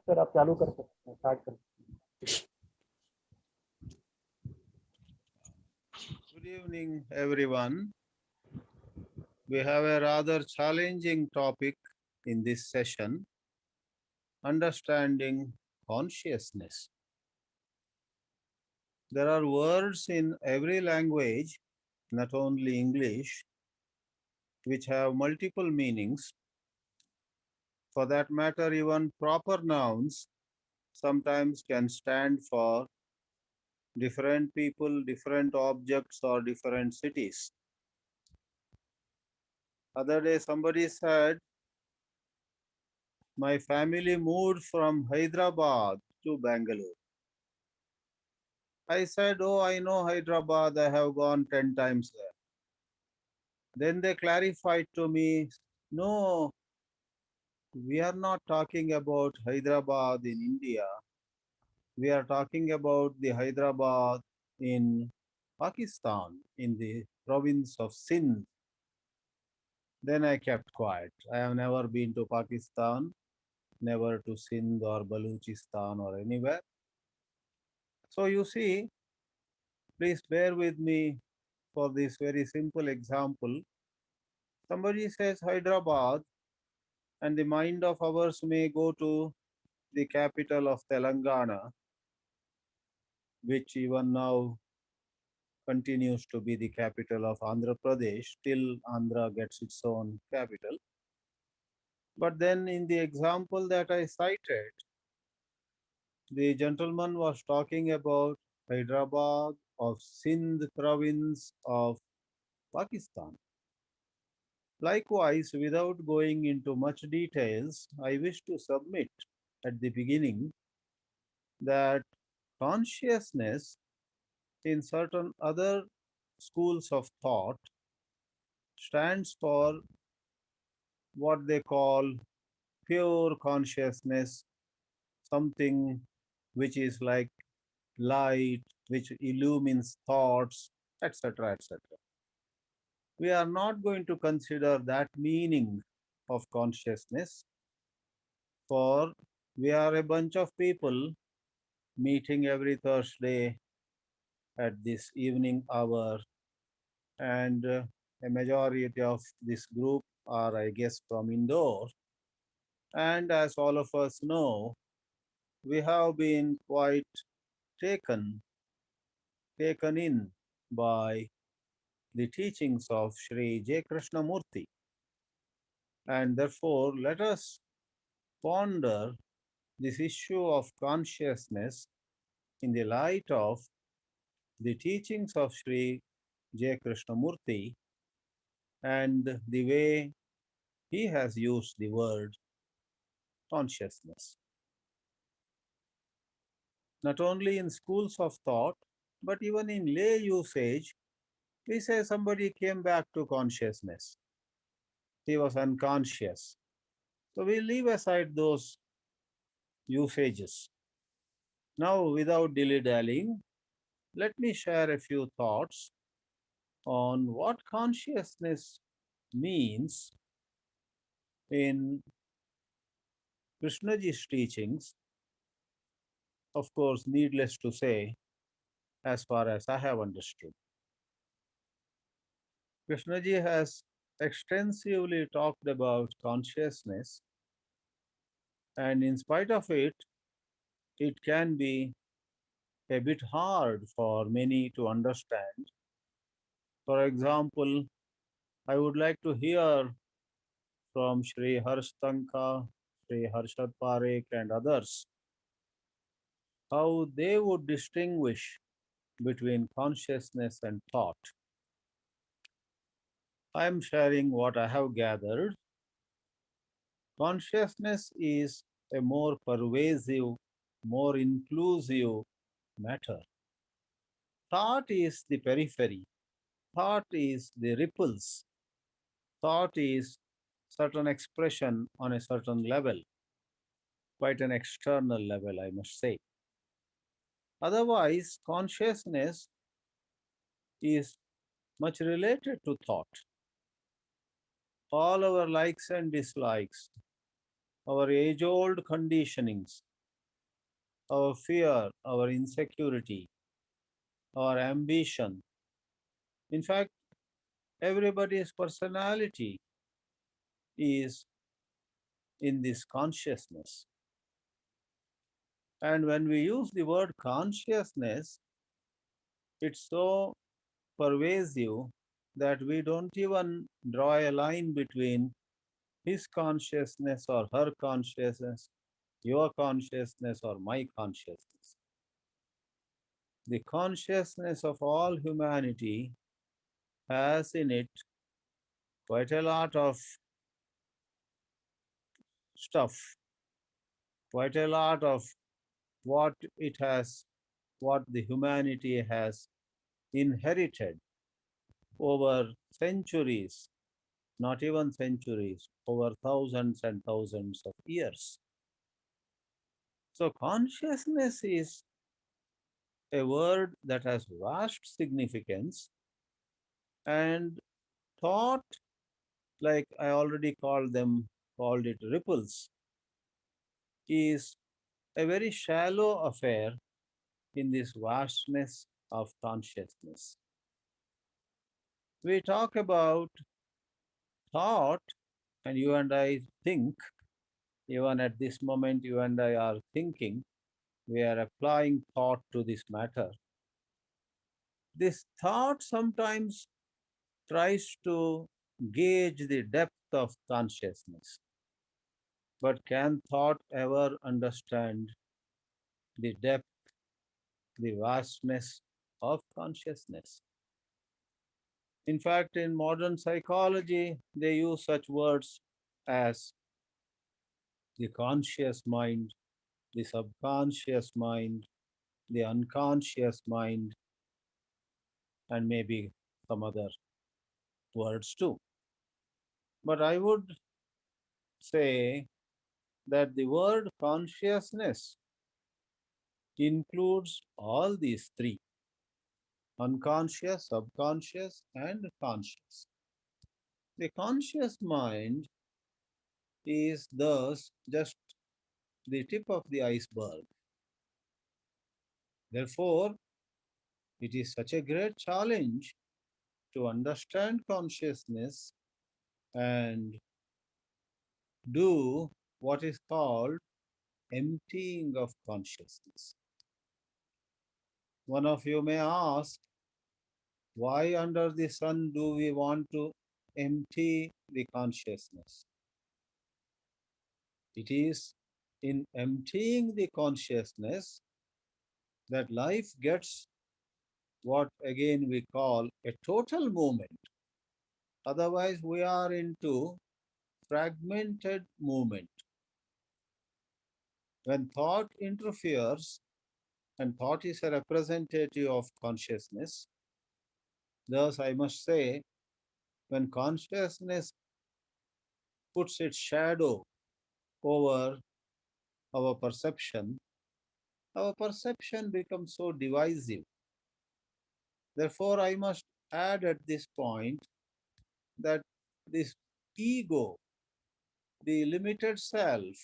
Sir आप चालू कर सकते हैं, स्टार्ट कर सकते हैं. Good evening, everyone. We have a rather challenging topic in this session, understanding consciousness. There are words in every language, not only English, which have multiple meanings. For that matter, even proper nouns sometimes can stand for different people, different objects, or different cities. Other day, somebody said, my family moved from Hyderabad to Bangalore. I said, oh, I know Hyderabad, I have gone 10 times there. Then they clarified to me, no, we are not talking about Hyderabad in India. We are talking about the Hyderabad in Pakistan, in the province of Sindh. Then I kept quiet. I have never been to Pakistan, never to Sindh or Baluchistan or anywhere. So you see, please bear with me for this very simple example. Somebody says Hyderabad, and the mind of ours may go to the capital of Telangana, which even now continues to be the capital of Andhra Pradesh, till Andhra gets its own capital. But then, in the example that I cited, the gentleman was talking about Hyderabad of Sindh province of Pakistan. Likewise, without going into much details, I wish to submit at the beginning that consciousness in certain other schools of thought stands for what they call pure consciousness, something which is like light, which illumines thoughts, etc., etc. We are not going to consider that meaning of consciousness, for we are a bunch of people meeting every Thursday at this evening hour, and a majority of this group are, I guess, from Indore. And as all of us know, we have been quite taken, taken in by the teachings of Sri J. Krishnamurti. And therefore, let us ponder this issue of consciousness in the light of the teachings of Sri J. Krishnamurti and the way he has used the word consciousness. Not only in schools of thought, but even in lay usage, we say somebody came back to consciousness. He was unconscious. So we leave aside those usages. Now, without dilly-dallying, let me share a few thoughts on what consciousness means in Krishnaji's teachings. Of course, needless to say, as far as I have understood. Krishnaji has extensively talked about consciousness, and in spite of it, it can be a bit hard for many to understand. For example, I would like to hear from Shri Harsh Tankha, Shri Harshad Parekh, and others how they would distinguish between consciousness and thought. I am sharing what I have gathered. Consciousness is a more pervasive, more inclusive matter. Thought is the periphery. Thought is the ripples. Thought is certain expression on a certain level, quite an external level, I must say. Otherwise, consciousness is much related to thought. All our likes and dislikes, our age old conditionings, our fear, our insecurity, our ambition. In fact, everybody's personality is in this consciousness. And when we use the word consciousness, it's so pervasive that we don't even draw a line between his consciousness or her consciousness, your consciousness or my consciousness. The consciousness of all humanity has in it quite a lot of stuff, quite a lot of what it has, what the humanity has inherited over centuries, not even centuries, over thousands and thousands of years. So, consciousness is a word that has vast significance, and thought, like I already called it ripples, is a very shallow affair in this vastness of consciousness. We talk about thought, and you and I think, even at this moment, you and I are thinking, we are applying thought to this matter. This thought sometimes tries to gauge the depth of consciousness. But can thought ever understand the depth, the vastness of consciousness? In fact, in modern psychology, they use such words as the conscious mind, the subconscious mind, the unconscious mind, and maybe some other words too. But I would say that the word consciousness includes all these three: unconscious, subconscious, and conscious. The conscious mind is thus just the tip of the iceberg. Therefore, it is such a great challenge to understand consciousness and do what is called emptying of consciousness. One of you may ask, why under the sun do we want to empty the consciousness? It is in emptying the consciousness that life gets what again we call a total movement. Otherwise, we are into fragmented movement. When thought interferes, and thought is a representative of consciousness, thus I must say, when consciousness puts its shadow over our perception becomes so divisive. Therefore, I must add at this point that this ego, the limited self,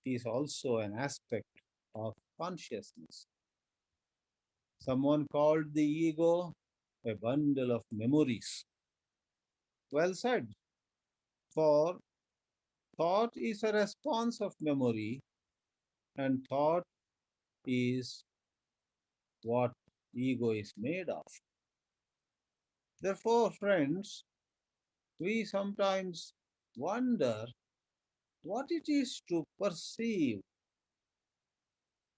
is also an aspect of consciousness. Someone called the ego a bundle of memories. Well said, for thought is a response of memory, and thought is what ego is made of. Therefore, friends, we sometimes wonder what it is to perceive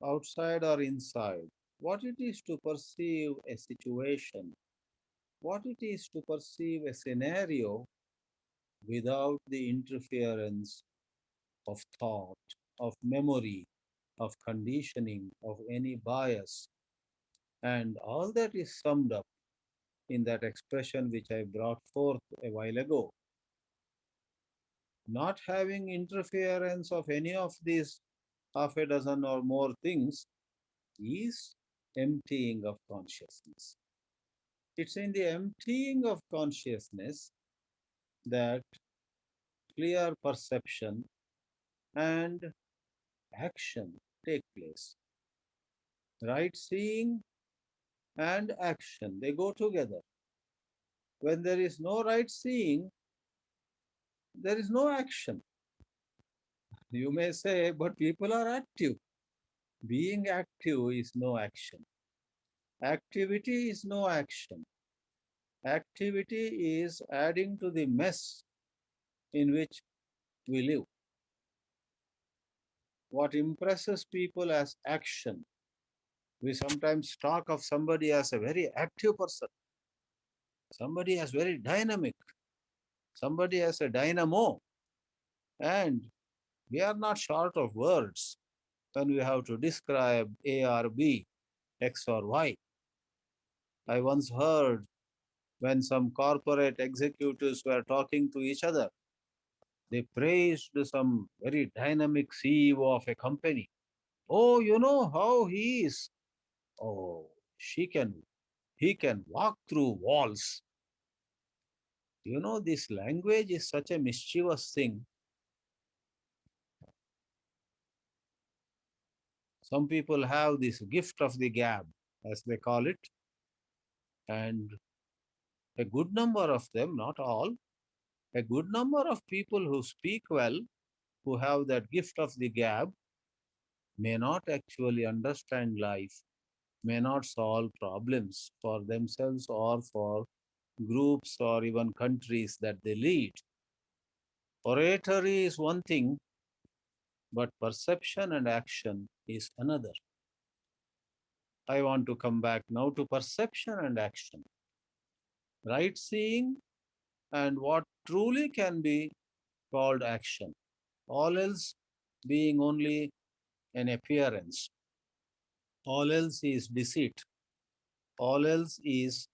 outside or inside, what it is to perceive a situation, what it is to perceive a scenario without the interference of thought, of memory, of conditioning, of any bias. And all that is summed up in that expression which I brought forth a while ago. Not having interference of any of these half a dozen or more things is emptying of consciousness. It's in the emptying of consciousness that clear perception and action take place. Right seeing and action, they go together. When there is no right seeing, there is no action. You may say, but people are active. Being active is no action. Activity is no action. Activity is adding to the mess in which we live. What impresses people as action, we sometimes talk of somebody as a very active person, somebody as very dynamic, somebody as a dynamo, and we are not short of words when we have to describe A or B, X or Y. I once heard when some corporate executives were talking to each other, they praised some very dynamic CEO of a company. Oh, you know how he is. Oh, he can walk through walls. You know, this language is such a mischievous thing. Some people have this gift of the gab, as they call it, and a good number of them, not all, a good number of people who speak well, who have that gift of the gab, may not actually understand life, may not solve problems for themselves or for groups or even countries that they lead. Oratory is one thing, but perception and action is another. I want to come back now to perception and action. Right seeing and what truly can be called action. All else being only an appearance. All else is deceit. All else is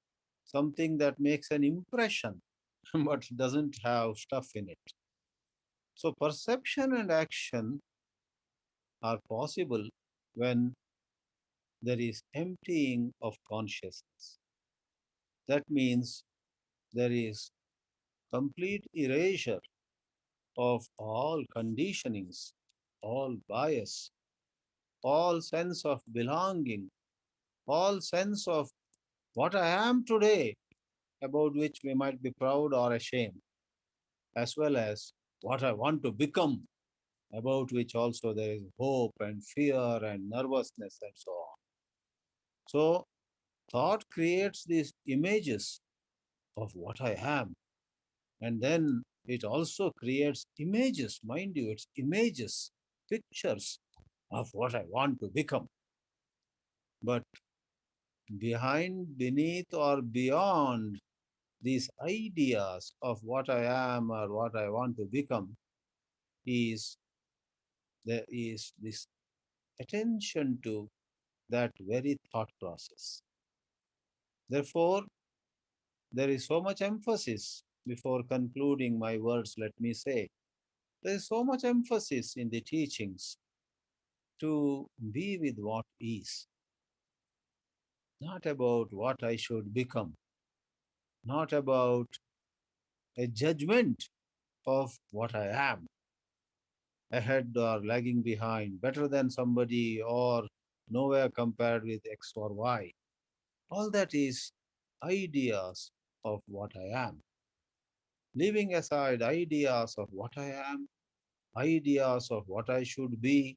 something that makes an impression but doesn't have stuff in it. So, perception and action are possible when there is emptying of consciousness. That means there is complete erasure of all conditionings, all bias, all sense of belonging, all sense of what I am today, about which we might be proud or ashamed, as well as what I want to become, about which also there is hope and fear and nervousness and so on. So, thought creates these images of what I am, and then it also creates images, mind you, it's images, pictures of what I want to become. But behind, beneath, or beyond these ideas of what I am or what I want to become is there is this attention to that very thought process. Therefore, there is so much emphasis, before concluding my words, let me say, there is so much emphasis in the teachings to be with what is, not about what I should become, not about a judgment of what I am, ahead or lagging behind, better than somebody or nowhere compared with X or Y. All that is ideas of what I am. Leaving aside ideas of what I am, ideas of what I should be,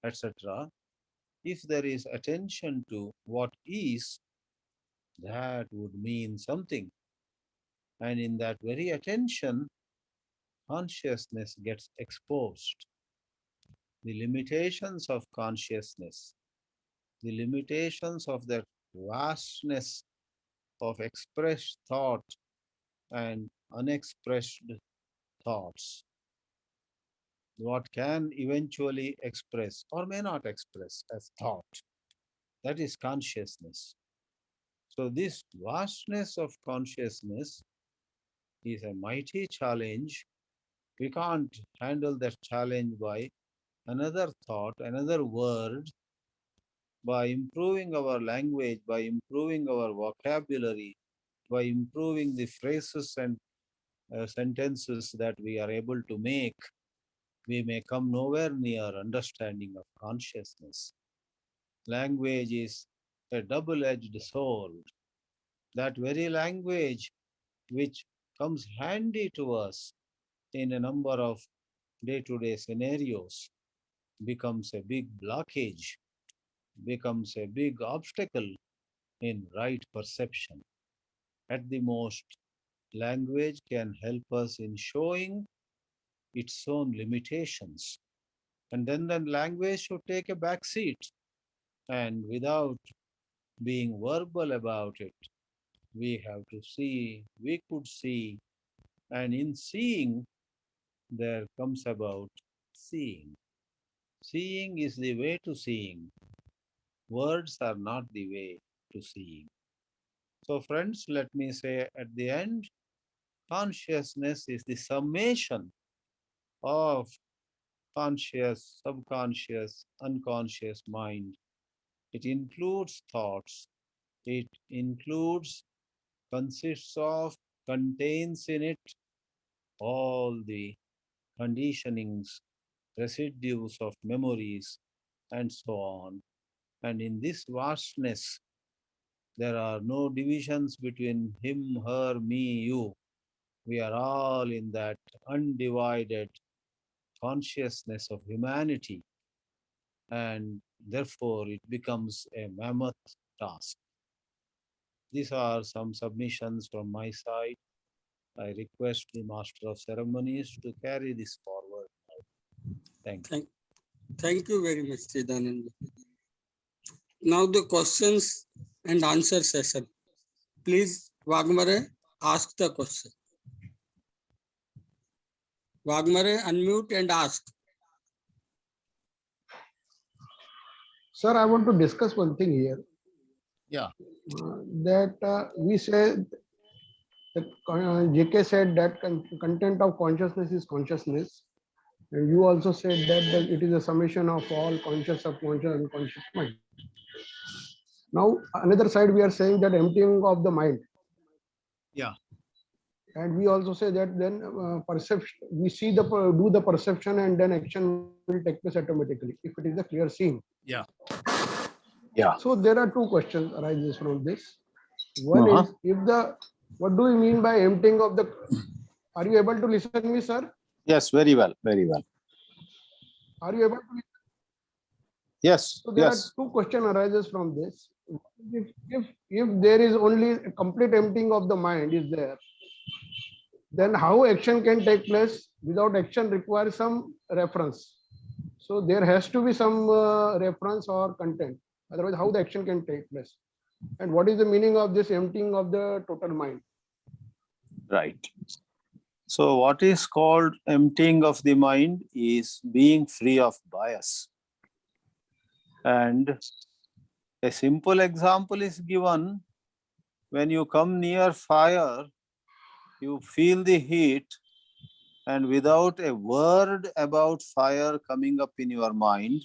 etc., if there is attention to what is, that would mean something. And in that very attention, consciousness gets exposed. The limitations of consciousness, the limitations of that vastness of expressed thought and unexpressed thoughts, what can eventually express or may not express as thought, that is consciousness. So, this vastness of consciousness is a mighty challenge. We can't handle that challenge by another thought, another word, by improving our language, by improving our vocabulary, by improving the phrases and sentences that we are able to make. we may come nowhere near understanding of consciousness. Language is a double-edged sword. That very language which comes handy to us in a number of day-to-day scenarios becomes a big blockage, becomes a big obstacle in right perception. At the most, language can help us in showing its own limitations. And then the language should take a back seat. And without being verbal about it, we have to see, we could see, and in seeing, there comes about seeing. Seeing is the way to seeing. Words are not the way to seeing. So, friends, let me say at the end, consciousness is the summation of conscious, subconscious, unconscious mind. It includes thoughts, it includes, consists of, contains in it all the conditionings, residues of memories, and so on. And in this vastness, there are no divisions between him, her, me, you. We are all in that undivided consciousness of humanity, and therefore it becomes a mammoth task. These are some submissions from my side. I request the Master of Ceremonies to carry this forward. Thank you. Thank you very much, Chidanandji. Now the questions and answer session. Please, Wagmare, ask the question. Wagmare, unmute and ask. Sir, I want to discuss one thing here. Yeah. We say that JK said that content of consciousness is consciousness, and you also said that it is a summation of all conscious, subconscious, unconscious mind. Now, another side, we are saying that emptying of the mind. Yeah. And we also say that then perception, we see do the perception, and then action will take place automatically if it is a clear scene. Yeah. Yeah. So there are two questions arises from this. One is, what do you mean by emptying of the? Are you able to listen to me, sir? Yes, very well, very well. Are you able to listen? Yes. So there are two questions arises from this. If there is only a complete emptying of the mind is there, then how action can take place? Without action requires some reference. So there has to be some reference or content. Otherwise, how the action can take place? And what is the meaning of this emptying of the total mind? Right. So what is called emptying of the mind is being free of bias. And a simple example is given. When you come near fire, you feel the heat, and without a word about fire coming up in your mind,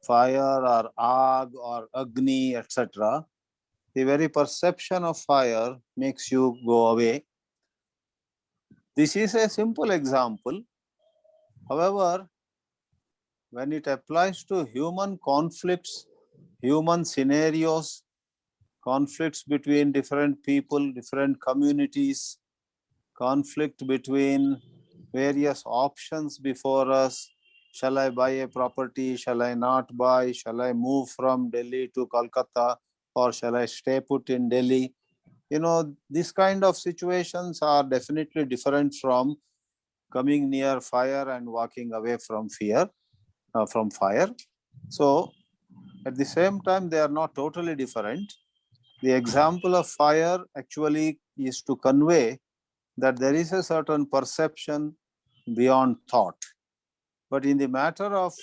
fire or ag or agni, etc., the very perception of fire makes you go away. This is a simple example. However, when it applies to human conflicts, human scenarios, conflicts between different people, different communities, conflict between various options before us. Shall I buy a property? Shall I not buy? Shall I move from Delhi to Kolkata? Or shall I stay put in Delhi? You know, these kind of situations are definitely different from coming near fire and walking away from from fire. So at the same time, they are not totally different. The example of fire actually is to convey that there is a certain perception beyond thought. But in the matter of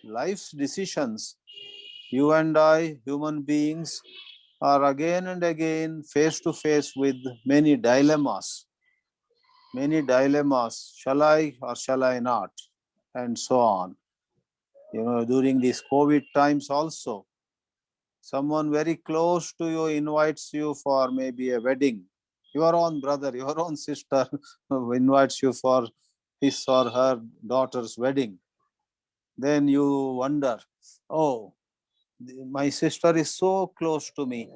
life's decisions, you and I, human beings, are again and again face to face with many dilemmas. Many dilemmas, shall I or shall I not? And so on. You know, during these COVID times also, someone very close to you invites you for maybe a wedding. Your own brother, your own sister invites you for his or her daughter's wedding, then you wonder, oh, my sister is so close to me.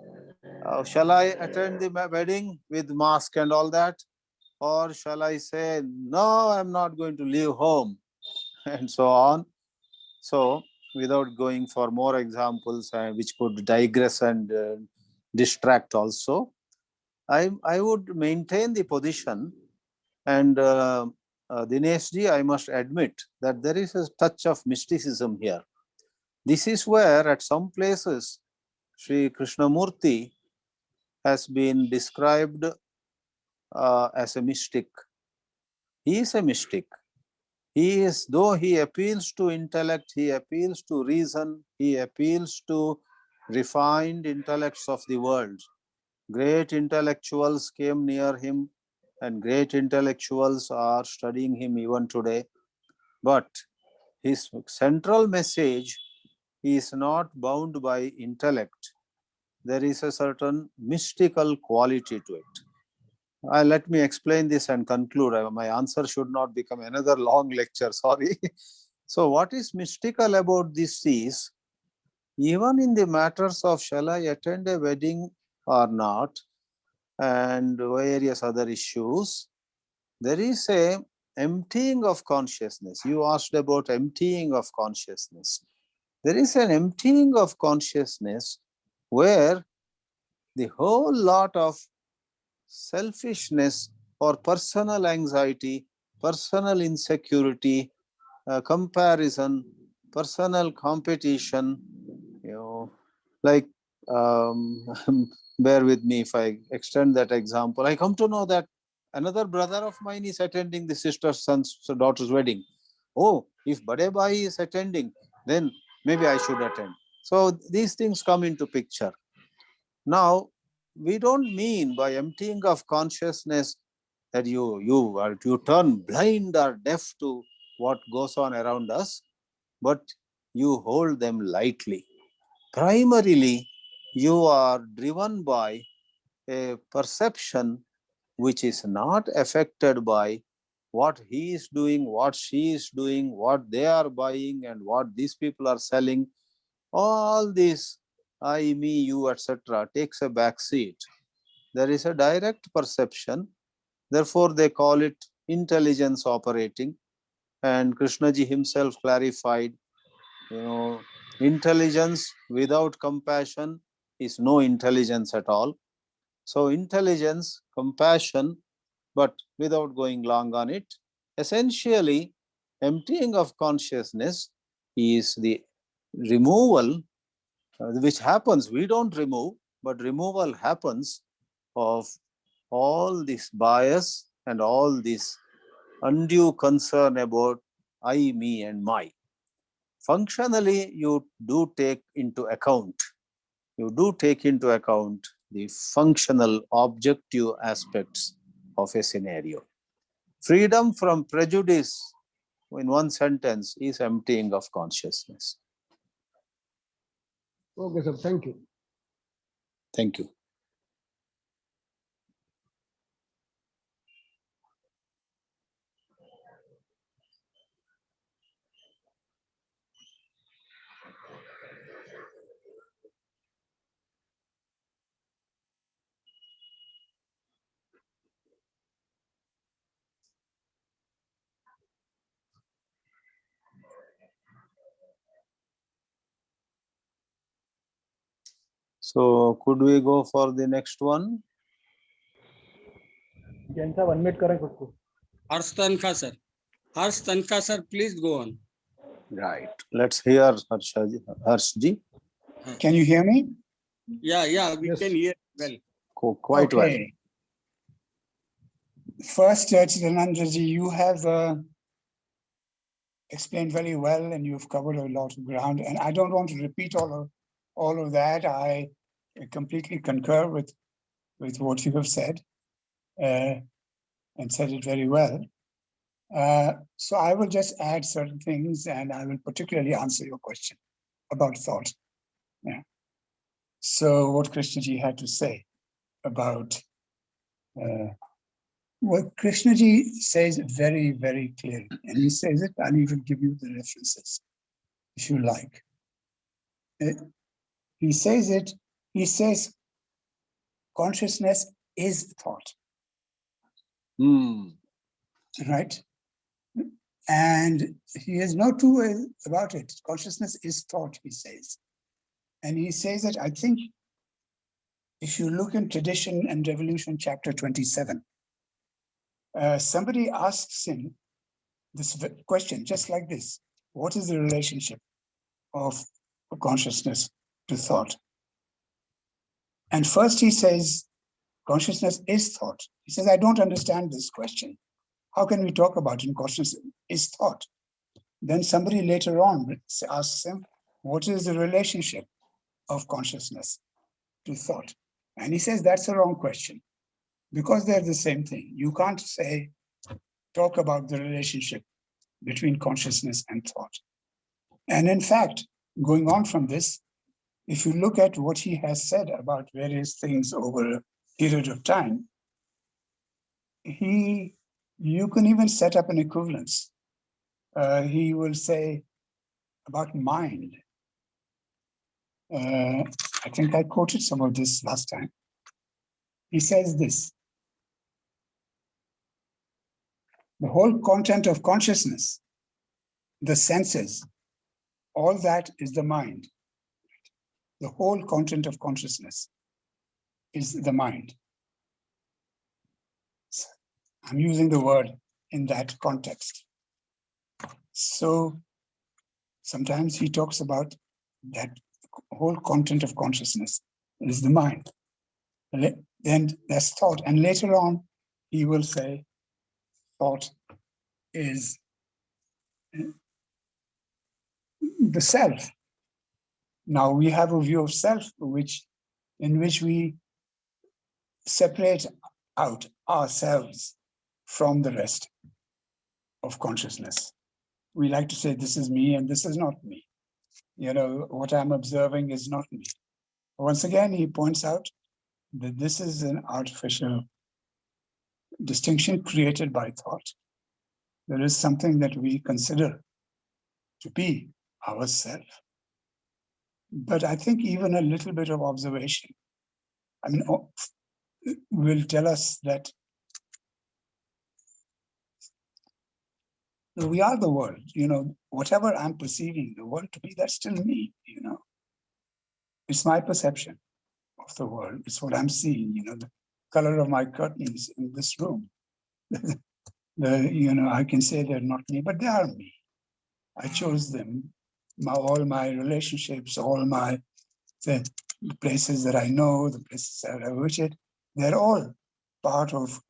Shall I attend the wedding with mask and all that? Or shall I say, no, I'm not going to leave home, and so on. So, without going for more examples, which could digress and distract also, I would maintain the position. And Dineshji, I must admit that there is a touch of mysticism here. This is where, at some places, Sri Krishnamurti has been described as a mystic. He is a mystic. He is, though he appeals to intellect, he appeals to reason, he appeals to refined intellects of the world. Great intellectuals came near him, and great intellectuals are studying him even today. But his central message is not bound by intellect. There is a certain mystical quality to it. Let me explain this and conclude. My answer should not become another long lecture, sorry. So what is mystical about this is, even in the matters of shall I attend a wedding or not, and various other issues, there is a emptying of consciousness. You asked about emptying of consciousness. There is an emptying of consciousness where the whole lot of selfishness or personal anxiety, personal insecurity, comparison, personal competition, like, bear with me if I extend that example. I come to know that another brother of mine is attending the sister's son's daughter's wedding. Oh, if Bade Bhai is attending, then maybe I should attend. So these things come into picture. Now, we don't mean by emptying of consciousness that you turn blind or deaf to what goes on around us, but you hold them lightly. Primarily, you are driven by a perception which is not affected by what he is doing, what she is doing, what they are buying, and what these people are selling. All this I, me, you, etc. takes a back seat. There is a direct perception. Therefore, they call it intelligence operating. And Krishnaji himself clarified, intelligence without compassion is no intelligence at all. So intelligence, compassion, but without going long on it, essentially emptying of consciousness is the removal, which happens, we don't remove, but removal happens of all this bias and all this undue concern about I, me, and my. Functionally, you do take into account the functional objective aspects of a scenario. Freedom from prejudice, in one sentence, is emptying of consciousness. Okay, sir. Thank you. Thank you. So, could we go for the next one? Harsh Tankha, sir. Harsh Tankha, sir, please go on. Right. Let's hear Harshji. Can you hear me? Yeah, we Yes. can hear well. Quite well. First, Chidanandji, you have explained very well, and you've covered a lot of ground. And I don't want to repeat all of that. I completely concur with what you have said, and said it very well. So I will just add certain things, and I will particularly answer your question about thought. Yeah. So what Krishnaji had to say about Well, Krishnaji says it very, very clearly, and he says it, I'll even give you the references if you like. He says it, he says consciousness is thought, right? And he has no two ways about it. Consciousness is thought, he says. And he says that, I think, if you look in Tradition and Revolution, chapter 27, somebody asks him this question, just like this: what is the relationship of consciousness to thought? And first he says, consciousness is thought. He says, I don't understand this question. How can we talk about it? Consciousness is thought. Then somebody later on asks him, what is the relationship of consciousness to thought? And he says, that's a wrong question, because they're the same thing. You can't say, talk about the relationship between consciousness and thought. And in fact, going on from this, if you look at what he has said about various things over a period of time, you can even set up an equivalence. He will say about mind. I think I quoted some of this last time. He says this: the whole content of consciousness, the senses, all that is the mind. The whole content of consciousness is the mind. I'm using the word in that context. So sometimes he talks about that whole content of consciousness is the mind. Then that's thought. And later on, he will say thought is the self. Now we have a view of self in which we separate out ourselves from the rest of consciousness. We like to say this is me and this is not me. You know, what I'm observing is not me. Once again, he points out that this is an artificial distinction created by thought. There is something that we consider to be ourself. But I think even a little bit of observation, will tell us that we are the world. You know, whatever I'm perceiving the world to be, that's still me. You know, it's my perception of the world. It's what I'm seeing. You know, the color of my curtains in this room. I can say they're not me, but they are me. I chose them. All my relationships, all the places that I know, the places that I visited, they're all part of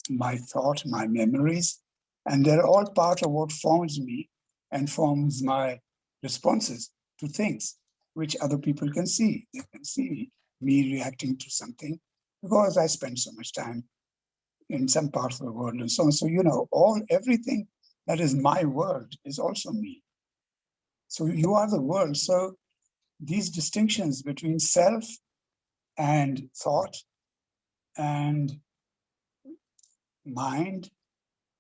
my thought, my memories, and they're all part of what forms me and forms my responses to things, which other people can see. They can see me reacting to something because I spend so much time in some parts of the world and so on. So, everything that is my world is also me. So you are the world. So these distinctions between self and thought and mind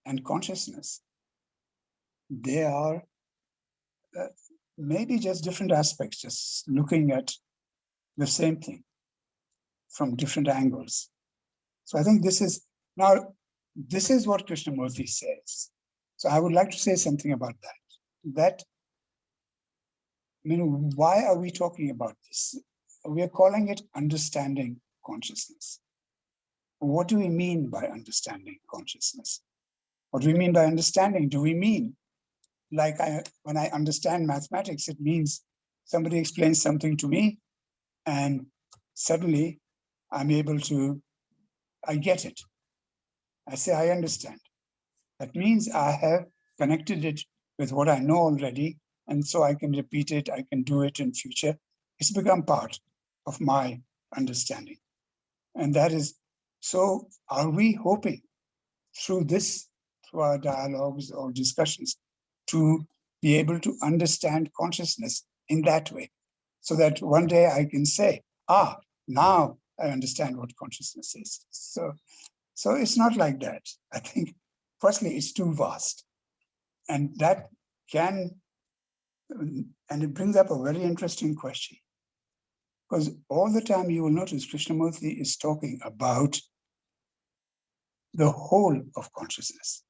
and consciousness, they are maybe just different aspects, just looking at the same thing from different angles. So I think this is what Krishnamurti says. So I would like to say something about that. Why are we talking about this? We are calling it understanding consciousness. What do we mean by understanding consciousness? What do we mean by understanding? Do we mean, like when I understand mathematics, it means somebody explains something to me and suddenly I get it. I say, I understand. That means I have connected it with what I know already, and so I can repeat it, I can do it in future. It's become part of my understanding. And that is, so are we hoping through our dialogues or discussions, to be able to understand consciousness in that way, so that one day I can say, now I understand what consciousness is. So it's not like that. I think, firstly, it's too vast. And that can, and it brings up a very interesting question. Because all the time you will notice Krishnamurti is talking about the whole of consciousness,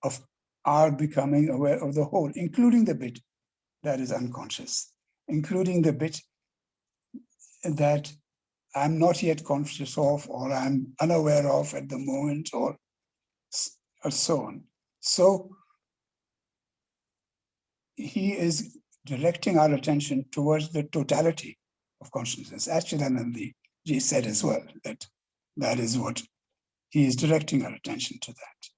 of our becoming aware of the whole, including the bit that is unconscious, including the bit that I'm not yet conscious of, or I'm unaware of at the moment, or so on. So he is directing our attention towards the totality of consciousness, as Chidanandji said as well, that that is what he is directing our attention to that.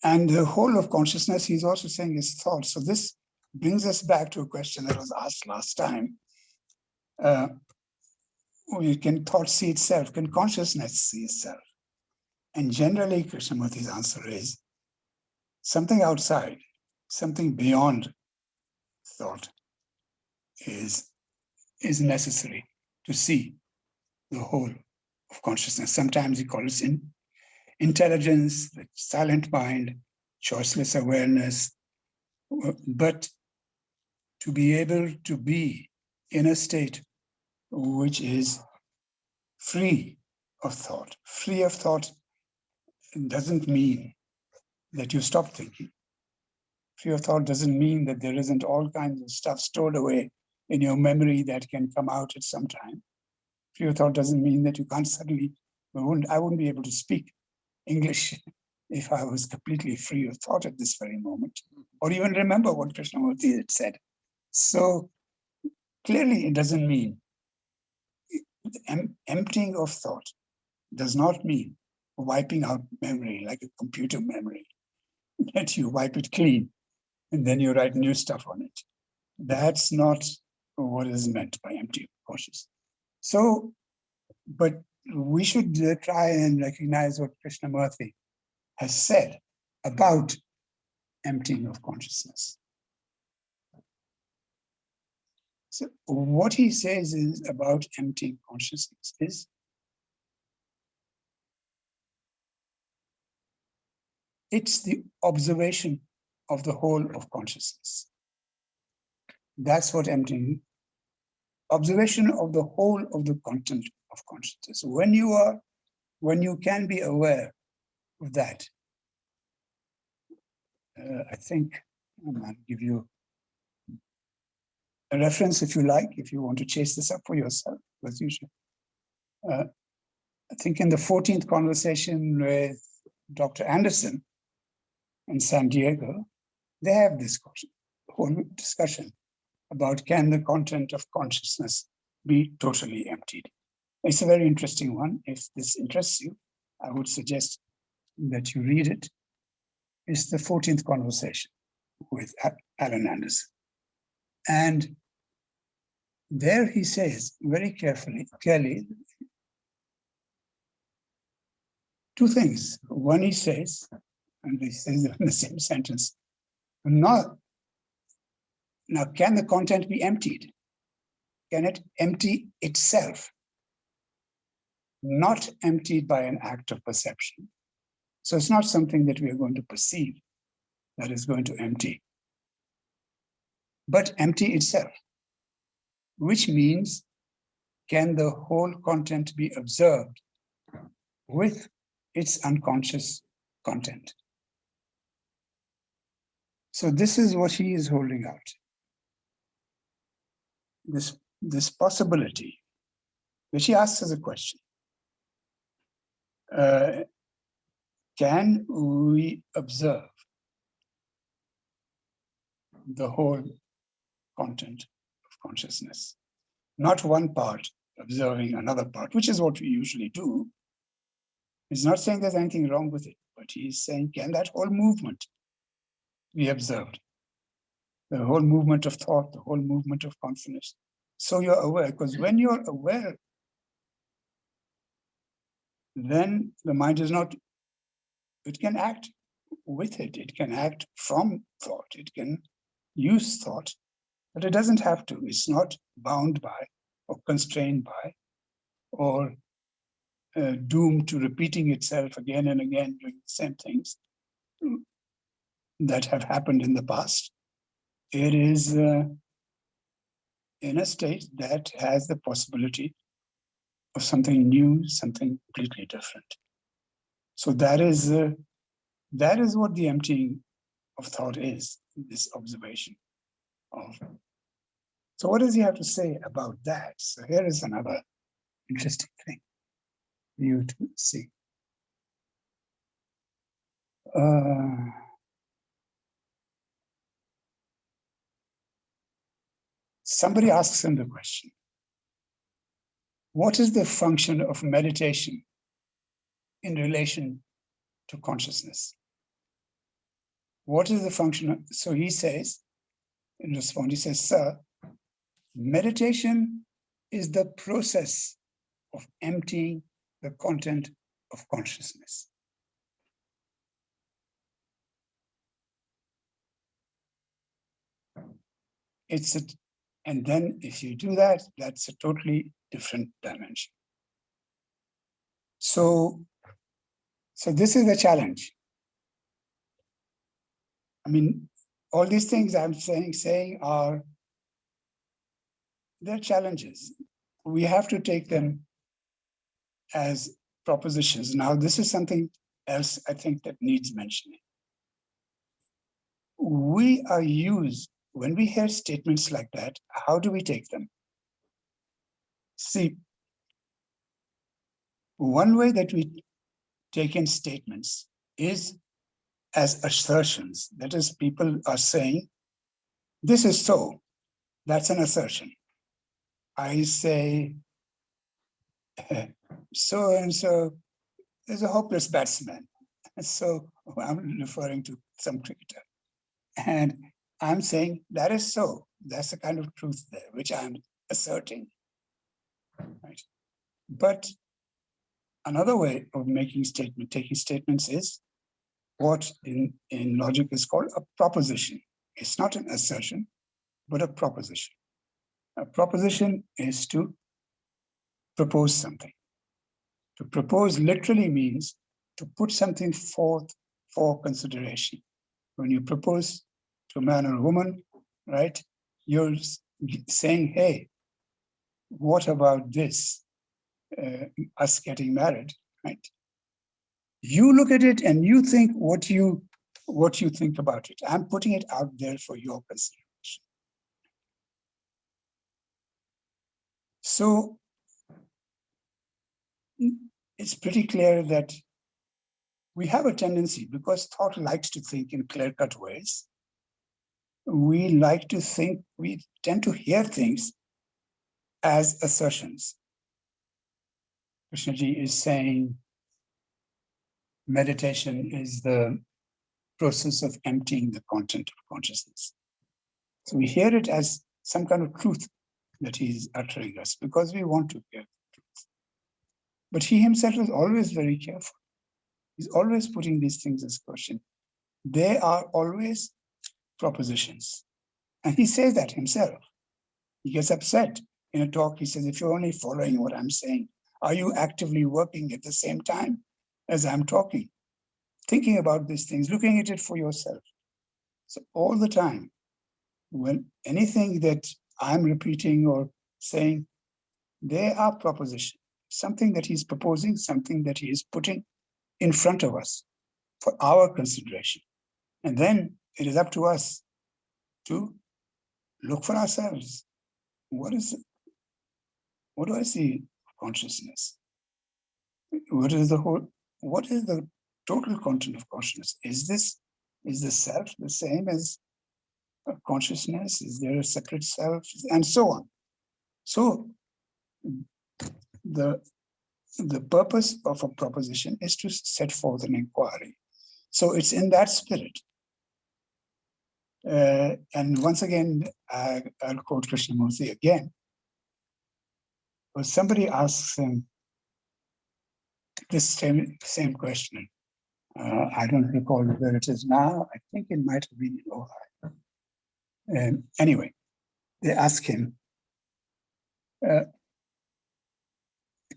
And the whole of consciousness, he's also saying is thought. So this brings us back to a question that was asked last time. Can thought see itself? Can consciousness see itself? And generally, Krishnamurti's answer is something outside, something beyond thought is necessary to see the whole of consciousness. Sometimes he calls it intelligence, the silent mind, choiceless awareness, but to be able to be in a state which is free of thought. Free of thought doesn't mean that you stop thinking. Free of thought doesn't mean that there isn't all kinds of stuff stored away in your memory that can come out at some time. Free of thought doesn't mean that you can't suddenly, I wouldn't be able to speak English if I was completely free of thought at this very moment, or even remember what Krishnamurti had said. So clearly it doesn't mean, emptying of thought does not mean wiping out memory like a computer memory, that you wipe it clean and then you write new stuff on it. That's not what is meant by empty consciousness. So, but we should try and recognize what Krishnamurti has said about emptying of consciousness. So what he says is about emptying consciousness is it's the observation of the whole of consciousness. That's what emptying, observation of the whole of the content of consciousness. When you can be aware of that, I think I'll give you a reference if you like, if you want to chase this up for yourself, as usual. I think in the 14th conversation with Dr. Anderson in San Diego, they have this whole discussion about can the content of consciousness be totally emptied. It's a very interesting one. If this interests you, I would suggest that you read it. It's the 14th conversation with Alan Anderson. And there he says very clearly, two things. One, he says, and he says in the same sentence, now can the content be emptied? Can it empty itself? Not emptied by an act of perception. So it's not something that we are going to perceive that is going to empty, but empty itself, which means can the whole content be observed with its unconscious content? So this is what he is holding out. This possibility, which he asks as a question. Can we observe the whole content of consciousness? Not one part observing another part, which is what we usually do. He's not saying there's anything wrong with it, but he's saying, can that whole movement be observed? The whole movement of thought, the whole movement of consciousness. So you're aware, because when you're aware, then the mind is not, it can act with it. It can act from thought. It can use thought, but it doesn't have to. It's not bound by or constrained by or doomed to repeating itself again and again, doing the same things that have happened in the past. It is in a state that has the possibility of something new, something completely different. So that is what the emptying of thought is, this observation of. So what does he have to say about that? So here is another interesting thing for you to see. Somebody asks him the question, what is the function of meditation in relation to consciousness? What is the function? So he says, in response, he says, sir, meditation is the process of emptying the content of consciousness. And then if you do that, that's a totally different dimension. So this is the challenge. I mean, all these things I'm saying are, they're challenges. We have to take them as propositions. Now, this is something else I think that needs mentioning. We are used, when we hear statements like that, how do we take them? See, one way that we take in statements is as assertions. That is, people are saying, this is so. That's an assertion. I say, so and so is a hopeless batsman. So I'm referring to some cricketer. And I'm saying that is so. That's the kind of truth there, which I'm asserting. Right? But another way of taking statements is what in logic is called a proposition. It's not an assertion, but a proposition. A proposition is to propose something. To propose literally means to put something forth for consideration. When you propose to a man or a woman, right, you're saying, hey, what about this? Us getting married, right? You look at it and you think what you think about it. I'm putting it out there for your consideration. So it's pretty clear that we have a tendency, because thought likes to think in clear-cut ways, we tend to hear things as assertions. Krishnaji is saying meditation is the process of emptying the content of consciousness. So we hear it as some kind of truth that he's uttering us because we want to hear the truth. But he himself is always very careful. He's always putting these things as question. They are always propositions. And he says that himself. He gets upset in a talk. He says, if you're only following what I'm saying, are you actively working at the same time as I'm talking? Thinking about these things, looking at it for yourself. So all the time, when anything that I'm repeating or saying, they are proposition, something that he's proposing, something that he is putting in front of us for our consideration. And then it is up to us to look for ourselves. What do I see consciousness? What is the total content of consciousness? Is the self the same as consciousness? Is there a separate self? And so on. So the purpose of a proposition is to set forth an inquiry. So it's in that spirit. And once again, I'll quote Krishnamurti again. Well, somebody asks him this same question. I don't recall where it is now. I think it might have been in Ohio. Anyway, they ask him,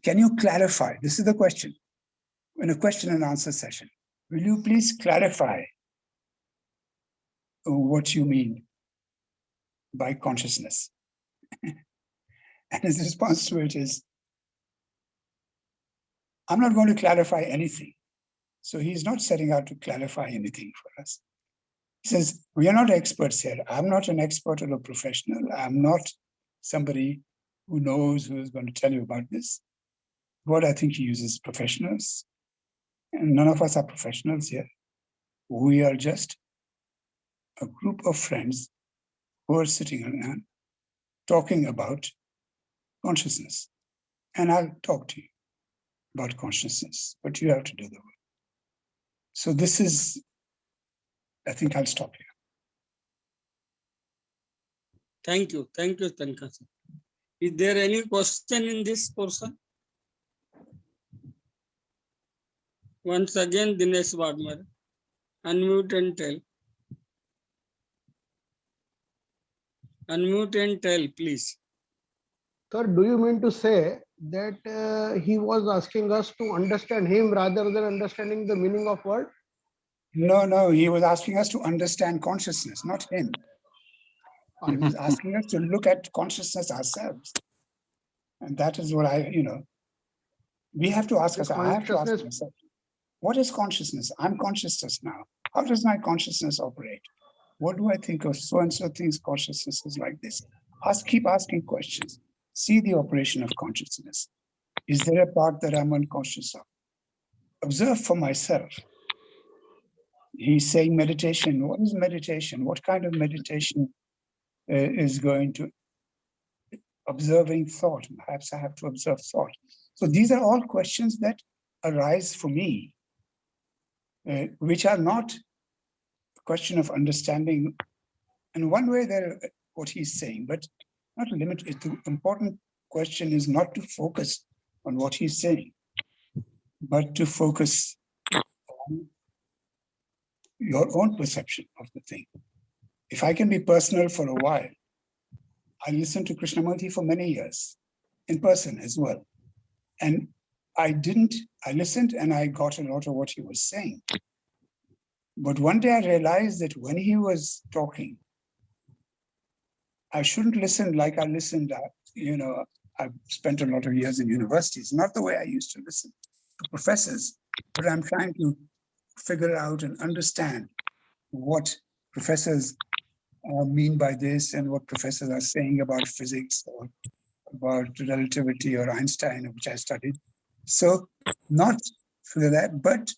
can you clarify? This is the question. In a question and answer session, will you please clarify what you mean by consciousness? And his response to it is, I'm not going to clarify anything. So he's not setting out to clarify anything for us. He says, we are not experts here. I'm not an expert or a professional. I'm not somebody who knows, who is going to tell you about this. What I think he uses professionals. And none of us are professionals here. We are just a group of friends who are sitting around talking about consciousness. And I'll talk to you about consciousness, but you have to do the work. So this is, I think I'll stop here. Thank you, Tankha. Is there any question in this portion? Once again, Dinesh Wagmar, unmute and tell. Unmute and tell, please. Sir, do you mean to say that he was asking us to understand him rather than understanding the meaning of word? No, he was asking us to understand consciousness, not him. He was asking us to look at consciousness ourselves. And that is what we have to ask ourselves. I have to ask myself, what is consciousness? I'm consciousness now. How does my consciousness operate? What do I think of so-and-so things consciousness is like this? Keep asking questions. See the operation of consciousness. Is there a part that I'm unconscious of? Observe for myself. He's saying meditation. What is meditation? What kind of meditation is going to observing thought? Perhaps I have to observe thought. So these are all questions that arise for me, which are not a question of understanding. In one way, they're what he's saying, but not limited. The important question is not to focus on what he's saying, but to focus on your own perception of the thing. If I can be personal for a while, I listened to Krishnamurti for many years, in person as well. And I listened and I got a lot of what he was saying. But one day I realized that when he was talking, I shouldn't listen like I listened. I've spent a lot of years in universities, not the way I used to listen to professors, but I'm trying to figure out and understand what professors mean by this and what professors are saying about physics or about relativity or Einstein, which I studied. So not for that, but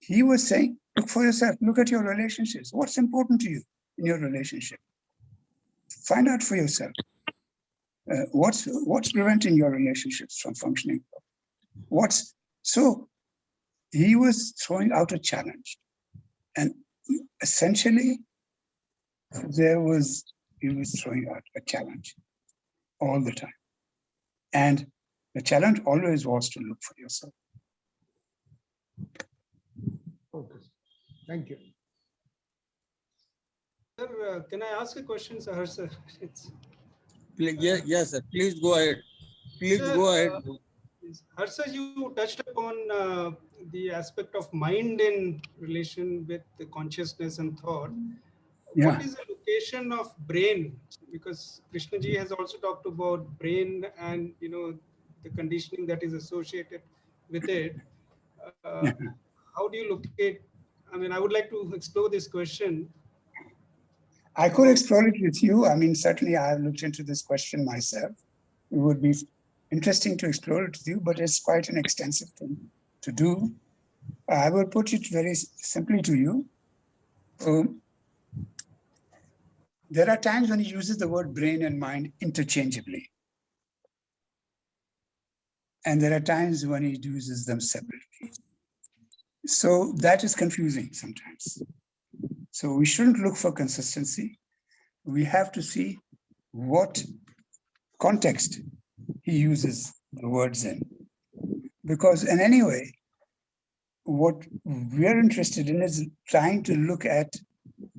he was saying, look for yourself, look at your relationships. What's important to you in your relationship? Find out for yourself. What's preventing your relationships from functioning? So he was throwing out a challenge. And essentially, he was throwing out a challenge all the time. And the challenge always was to look for yourself. Okay. Thank you. Sir, can I ask a question, sir? Harsh, sir? Yes, sir. Please go ahead. Sir, Go ahead. Harsh, sir, you touched upon the aspect of mind in relation with the consciousness and thought. Yeah. What is the location of brain? Because Krishnaji has also talked about brain and the conditioning that is associated with it. How do you locate? I mean, I would like to explore this question. I could explore it with you. I mean, certainly I have looked into this question myself. It would be interesting to explore it with you, but it's quite an extensive thing to do. I will put it very simply to you. There are times when he uses the word brain and mind interchangeably. And there are times when he uses them separately. So that is confusing sometimes. So we shouldn't look for consistency. We have to see what context he uses the words in. Because in any way, what we're interested in is trying to look at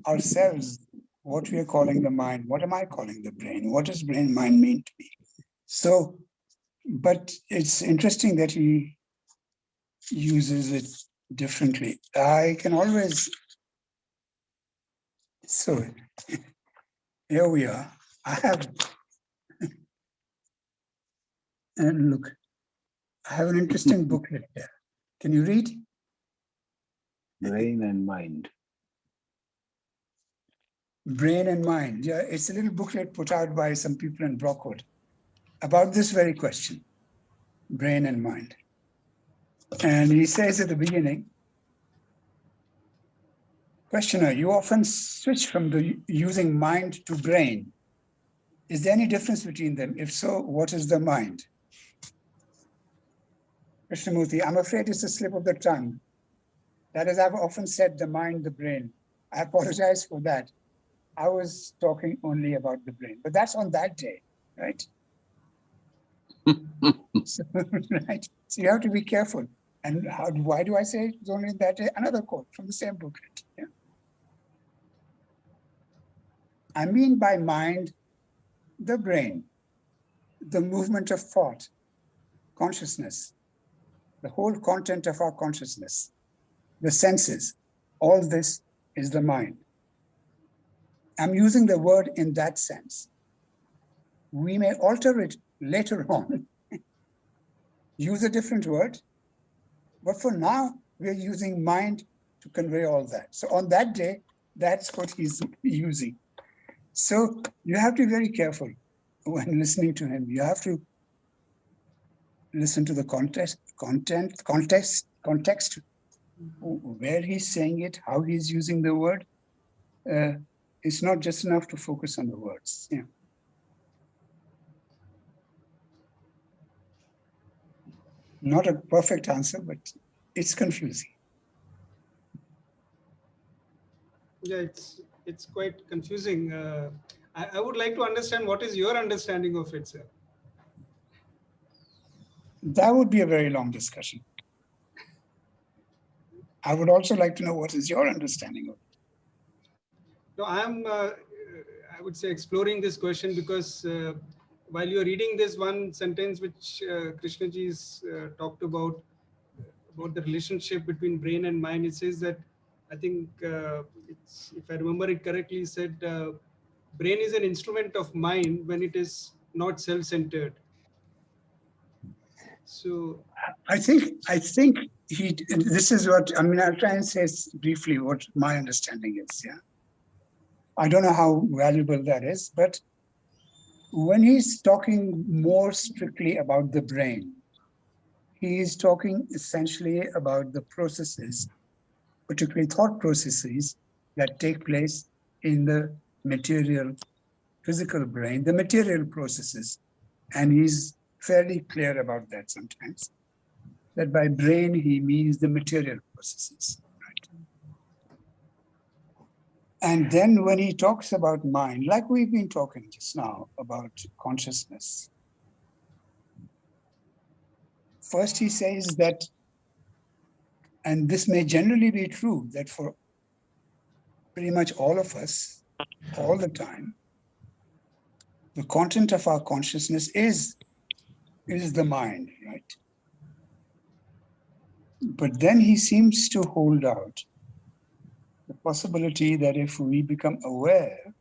ourselves, what we are calling the mind. What am I calling the brain? What does brain mind mean to me? So But it's interesting that he uses it differently. I can always, so here we are. I have, and look, I have an interesting booklet there. Can you read? Brain and mind. Brain and Mind. Yeah, it's a little booklet put out by some people in Brockwood about this very question, brain and mind. And he says at the beginning, questioner, you often switch from the using mind to brain. Is there any difference between them? If so, what is the mind? Krishnamurti, I'm afraid it's a slip of the tongue. That is, I've often said the mind, the brain. I apologize for that. I was talking only about the brain, but that's on that day, right? So, right. So you have to be careful. And why do I say it's only that day? Another quote from the same booklet. Yeah. I mean by mind, the brain, the movement of thought, consciousness, the whole content of our consciousness, the senses, all this is the mind. I'm using the word in that sense. We may alter it later on, use a different word, but for now, we're using mind to convey all that. So on that day, that's what he's using. So you have to be very careful when listening to him. You have to listen to the context, where he's saying it, how he's using the word. It's not just enough to focus on the words. Yeah. Not a perfect answer, but it's confusing. Yeah, it's quite confusing. I would like to understand what is your understanding of it, sir. That would be a very long discussion. I would also like to know what is your understanding of it. No, I would say, exploring this question because while you're reading this one sentence which Krishnaji's talked about the relationship between brain and mind, it says that, I think if I remember it correctly, he said brain is an instrument of mind when it is not self-centered. So I think this is what, I mean, I'll try and say briefly what my understanding is, yeah. I don't know how valuable that is, but when he's talking more strictly about the brain, he is talking essentially about the processes, particularly thought processes that take place in the material, physical brain, the material processes. And he's fairly clear about that sometimes, that by brain, he means the material processes. And then when he talks about mind, like we've been talking just now about consciousness, first he says that, and this may generally be true, that for pretty much all of us, all the time, the content of our consciousness is the mind, right? But then he seems to hold out the possibility that if we become aware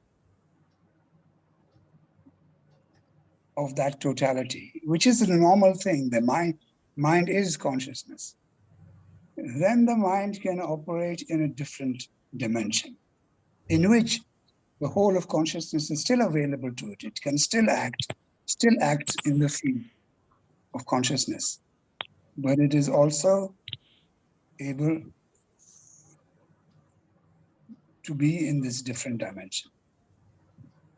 of that totality, which is a normal thing, the mind is consciousness, then the mind can operate in a different dimension in which the whole of consciousness is still available to it. It can still act in the field of consciousness, but it is also able to be in this different dimension,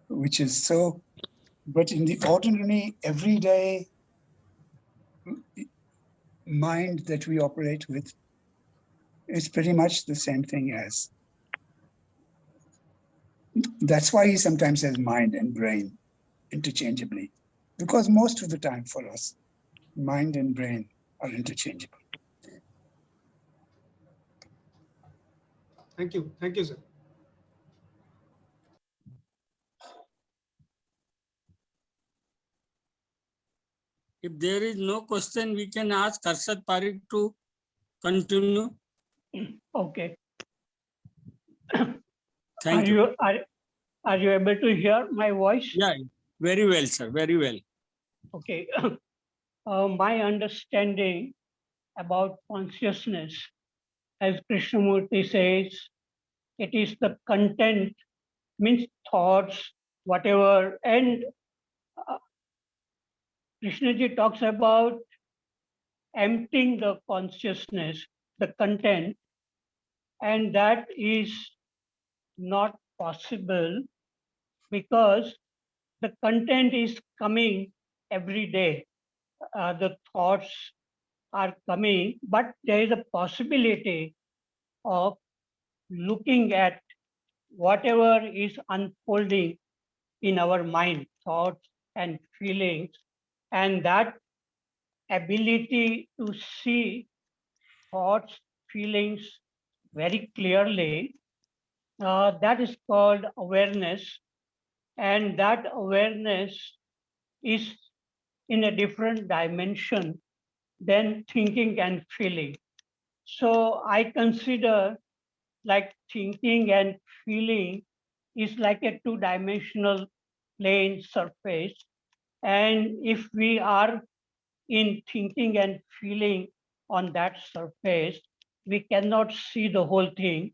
which is so, but in the ordinary, everyday mind that we operate with, it's pretty much the same thing as. That's why he sometimes says mind and brain interchangeably, because most of the time for us, mind and brain are interchangeable. thank you, sir. कि If there is no question, we can ask Harshad Parekh to continue. Okay. Thank you. Are you able to hear my voice? Yeah, very well, sir. Very well. Okay. My understanding about consciousness, as Krishnamurti says, it is the content, means thoughts, whatever. And Krishnaji talks about emptying the consciousness, the content, and that is not possible because the content is coming every day. The thoughts are coming, but there is a possibility of looking at whatever is unfolding in our mind, thoughts and feelings, and that ability to see thoughts, feelings very clearly, that is called awareness. And that awareness is in a different dimension than thinking and feeling. So I consider like thinking and feeling is like a two-dimensional plane surface. And if we are in thinking and feeling on that surface, we cannot see the whole thing.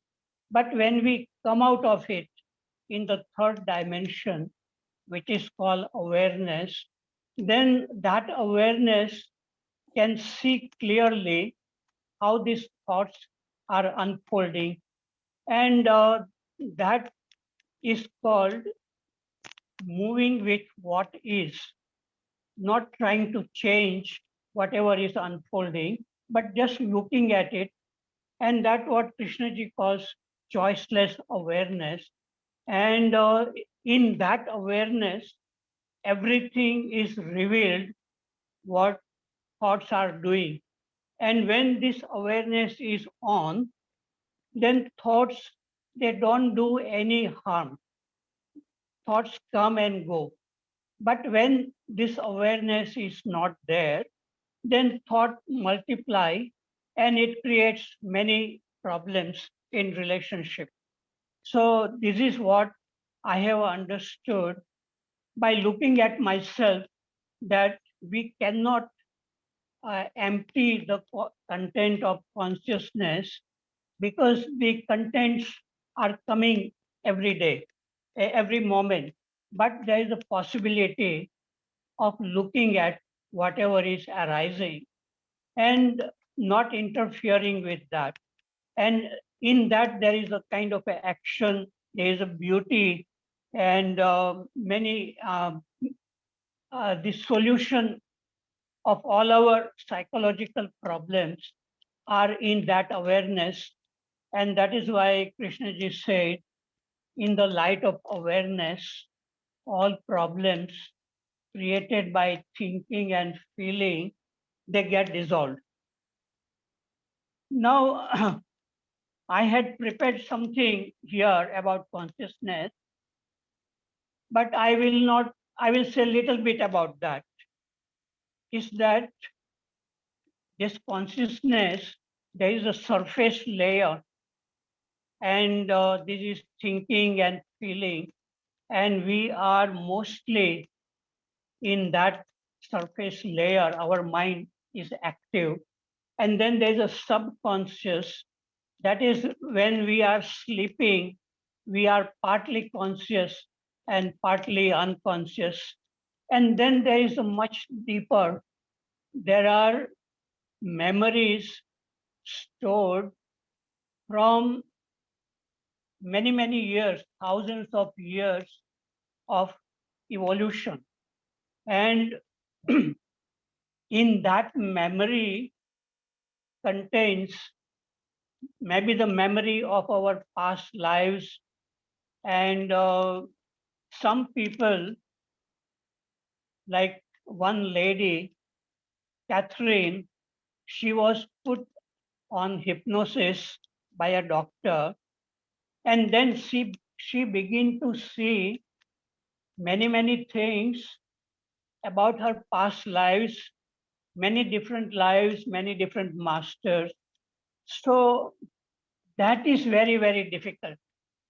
But when we come out of it in the third dimension, which is called awareness, then that awareness can see clearly how these thoughts are unfolding. And that is called moving with what is, not trying to change whatever is unfolding, but just looking at it. And that's what Krishnaji calls choiceless awareness. And in that awareness, everything is revealed what thoughts are doing. And when this awareness is on, then thoughts, they don't do any harm. Thoughts come and go. But when this awareness is not there, then thought multiply and it creates many problems in relationship. So this is what I have understood by looking at myself, that we cannot empty the content of consciousness because the contents are coming every day, every moment. But there is a possibility of looking at whatever is arising and not interfering with that. And in that, there is a kind of a action, there is a beauty, and many, the solution of all our psychological problems are in that awareness. And that is why Krishnaji said, in the light of awareness, all problems created by thinking and feeling, they get dissolved. Now, I had prepared something here about consciousness, but I will say a little bit about that. Is that this consciousness, there is a surface layer, and this is thinking and feeling, and we are mostly in that surface layer. Our mind is active. And then there's a subconscious. That is when we are sleeping, we are partly conscious and partly unconscious. And then there is a much deeper. There are memories stored from many, many years, thousands of years of evolution. And in that memory contains maybe the memory of our past lives. And some people, like one lady, Catherine, she was put on hypnosis by a doctor. And then she began to see many, many things about her past lives many different lives, many different masters. So that is very, very difficult.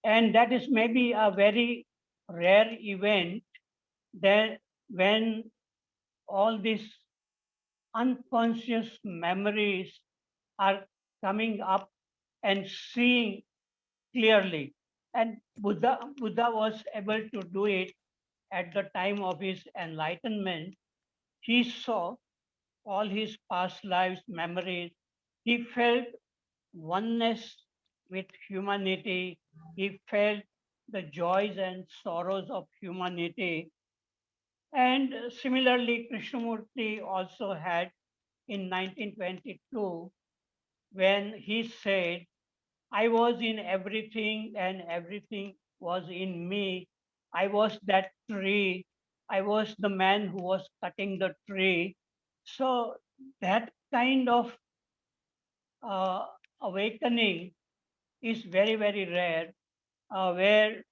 And that is maybe a very rare event that when all these unconscious memories are coming up and seeing clearly. And Buddha was able to do it at the time of his enlightenment. He saw all his past lives, memories. He felt oneness with humanity. He felt the joys and sorrows of humanity. And similarly, Krishnamurti also had in 1922 when he said, I was in everything and everything was in me. I was that tree. I was the man who was cutting the tree. So that kind of uh, awakening is very, very rare, where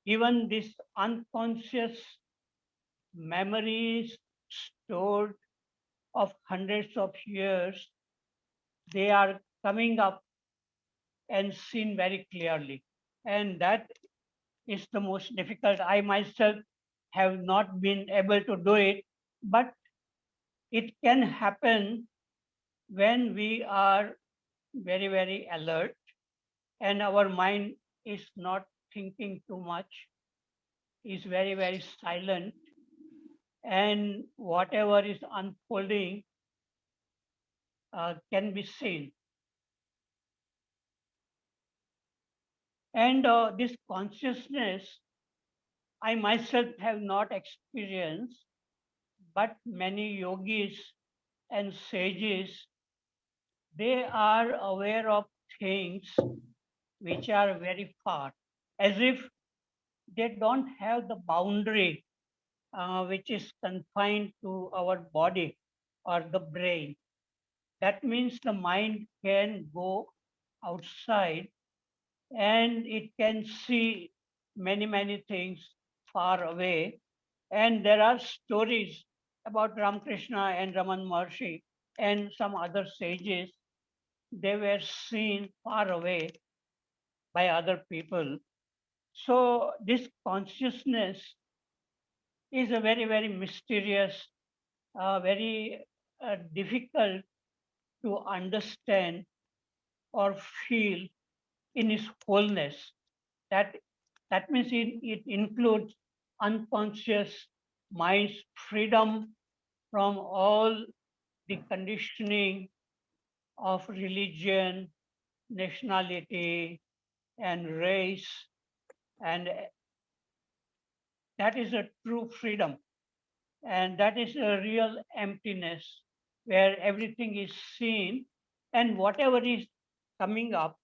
even this unconscious memories stored of hundreds of years, they are coming up and seen very clearly. And that is the most difficult. I myself have not been able to do it, but it can happen when we are very, very alert and our mind is not thinking too much, is very, very silent, and whatever is unfolding can be seen. And this consciousness, I myself have not experienced, but many yogis and sages, they are aware of things which are very far, as if they don't have the boundary which is confined to our body or the brain. That means the mind can go outside and it can see many, many things far away. And there are stories about Ramakrishna and Raman Maharshi and some other sages. They were seen far away by other people. So this consciousness is a very, very mysterious, very difficult to understand or feel in its wholeness. That, that means it includes unconscious mind's freedom from all the conditioning of religion, nationality, and race. And that is a true freedom. And that is a real emptiness where everything is seen and whatever is coming up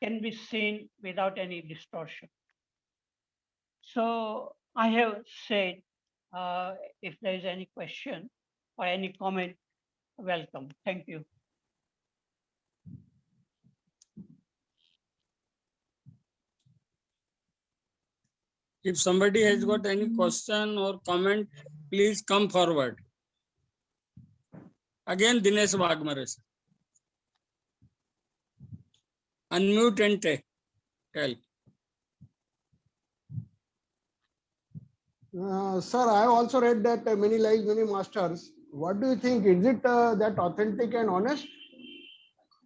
can be seen without any distortion. So I have said, if there is any question or any comment, welcome. Thank you. If somebody has got any question or comment, please come forward. Again, Dinesh Wagmare, sir. Unmute and tell. Sir, I have also read that many lives, many masters. What do you think? Is it that authentic and honest?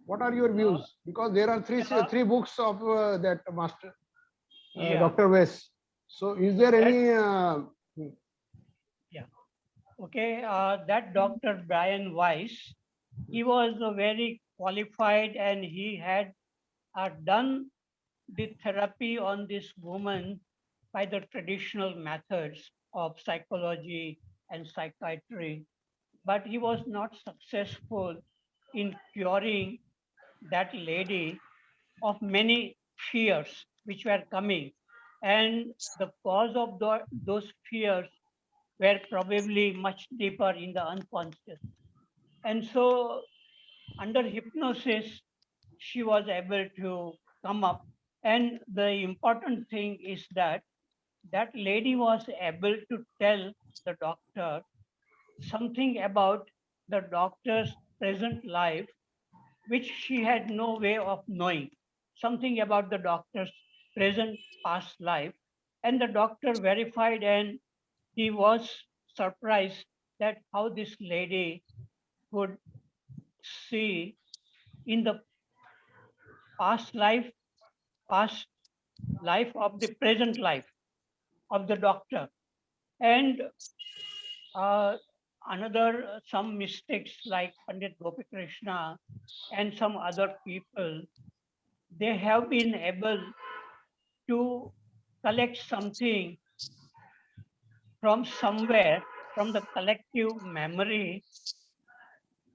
What are your views? Because there are three books of that master, Yeah. Dr. West. So, is there any? Yeah. Okay. That Dr. Brian Weiss, he was very qualified and he had done the therapy on this woman by the traditional methods of psychology and psychiatry, but he was not successful in curing that lady of many fears which were coming. And the cause of those fears were probably much deeper in the unconscious. And so, under hypnosis, she was able to come up. And the important thing is that that lady was able to tell the doctor something about the doctor's present life, which she had no way of knowing, something about the doctor's present past life. And the doctor verified, and he was surprised that how this lady could see in the past life, past life of the present life of the doctor. And another, some mistakes like Pandit Gopi Krishna and some other people, they have been able to collect something from somewhere, from the collective memory,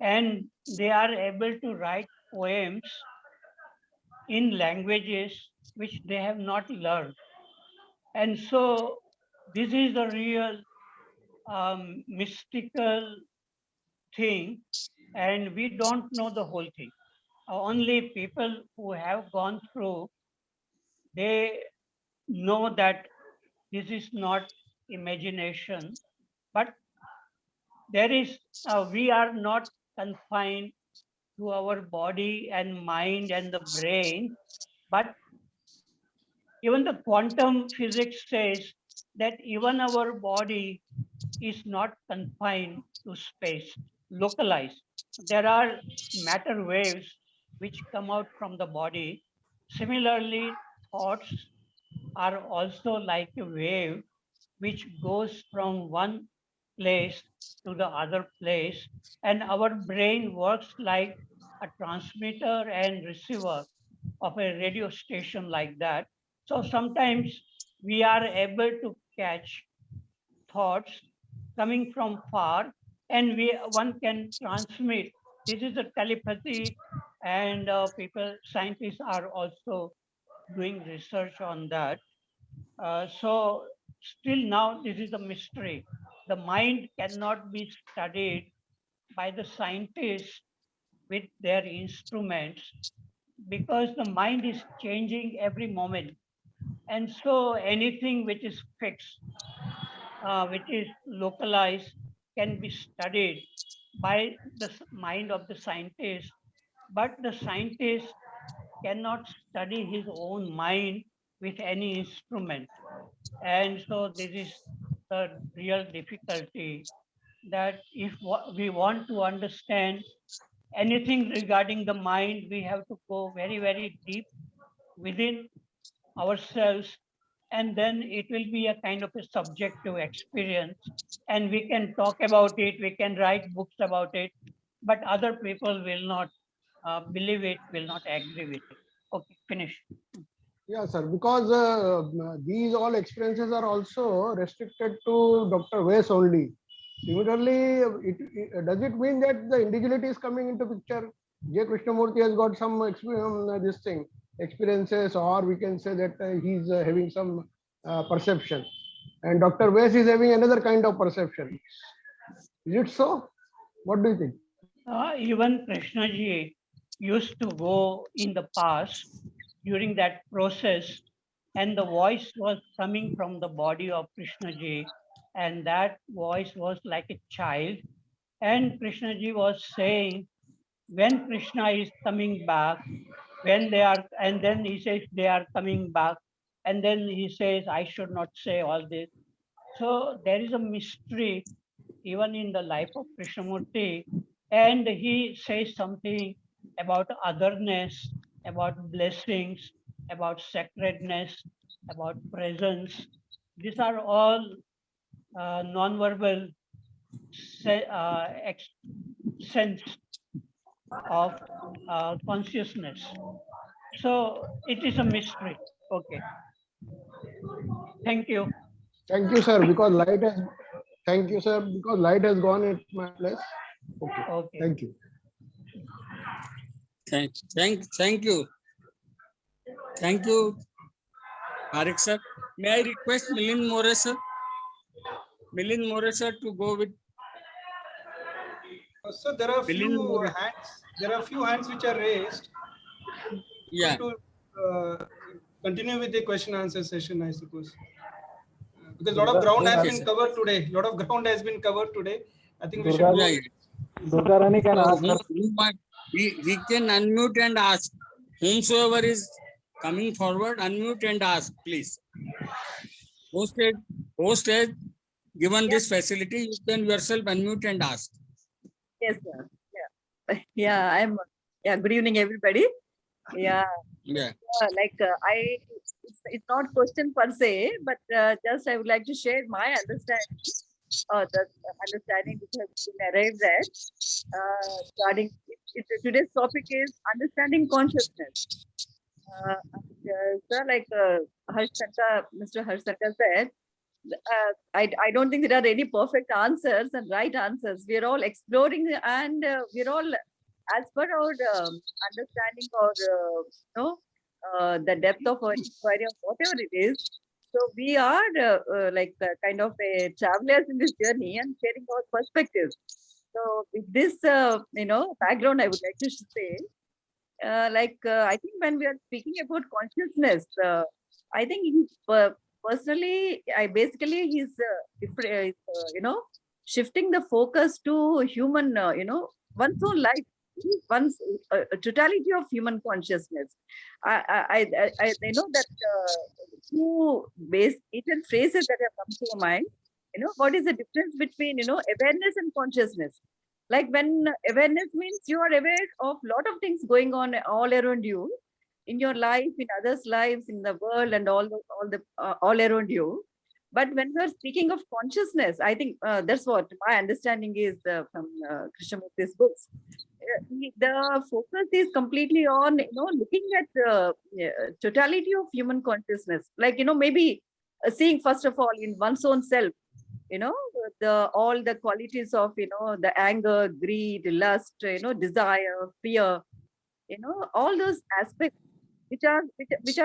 and they are able to write poems in languages which they have not learned. And so this is a real mystical thing, and we don't know the whole thing. Only people who have gone through, they know that this is not imagination, but there is, we are not confined to our body and mind and the brain, but even the quantum physics says that even our body is not confined to space, localized. There are matter waves which come out from the body. Similarly, thoughts are also like a wave which goes from one place to the other place, and our brain works like a transmitter and receiver of a radio station like that. So sometimes we are able to catch thoughts coming from far, and one can transmit. This is a telepathy, and scientists are also doing research on that. So still now this is a mystery. The mind cannot be studied by the scientists with their instruments, because the mind is changing every moment. And so anything which is fixed, which is localized, can be studied by the mind of the scientist. But the scientist cannot study his own mind with any instrument. And so this is the real difficulty, that if we want to understand anything regarding the mind, we have to go very, very deep within ourselves, and then it will be a kind of a subjective experience. And we can talk about it, we can write books about it, but other people will not believe it, will not agree with it. Okay, finish. Yeah, sir, because these all experiences are also restricted to Dr. Weiss only. Similarly, does it mean that the individuality is coming into picture? J. Krishnamurti has got some this thing, experiences, or we can say that he's having some perception, and Dr. Weiss is having another kind of perception. Is it so? What do you think? Even Krishnaji used to go in the past during that process, and the voice was coming from the body of Krishnaji, and that voice was like a child. And Krishnaji was saying, when Krishna is coming back, when they are, and then he says they are coming back, and then he says, I should not say all this. So there is a mystery even in the life of Krishnamurti, and he says something about otherness, about blessings, about sacredness, about presence. These are all non-verbal sense of consciousness. So it is a mystery. Okay. Thank you. Thank you, sir, because light has. Thank you, sir, because light has gone at my place. Okay. Okay. Thank you. Thank you. Thank you, Parekh sir. May I request Milind More sir? Milind More sir to go with. So there are Milind few More. hands. There are few hands which are raised. Yeah. To continue with the question answer session, I suppose. Because a lot of ground has been covered today. A lot of ground has been covered today. I think we Durga, should. Yeah, Durga Rani can ask her. he can unmute and ask. Whomsoever is coming forward, unmute and ask, please. Host has given this facility, you can yourself unmute and ask. Yes, sir. Yeah. Yeah, yeah, good evening, everybody. Yeah, Yeah. it's not question per se, but just I would like to share my understanding, the understanding which has been arrived at regarding today's topic is understanding consciousness. Sir, Mr. Harsh Tankha said, I don't think there are any perfect answers and right answers. We're all exploring and we're all, as per our understanding or the depth of our inquiry of whatever it is. So we are kind of a travelers in this journey and sharing our perspectives. So with this, background, I would like to say, I think when we are speaking about consciousness, I think personally, he's shifting the focus to human, one's own life, one's totality of human consciousness. I know that two Asian phrases that have come to my mind. What is the difference between awareness and consciousness? Like when awareness means you are aware of a lot of things going on all around you, in your life, in others' lives, in the world, and all around you. But when we are speaking of consciousness, I think that's what my understanding is from Krishnamurti's books. The focus is completely on looking at totality of human consciousness, like maybe seeing first of all in one's own self, all the qualities of the anger, greed, lust, desire, fear, all those aspects which are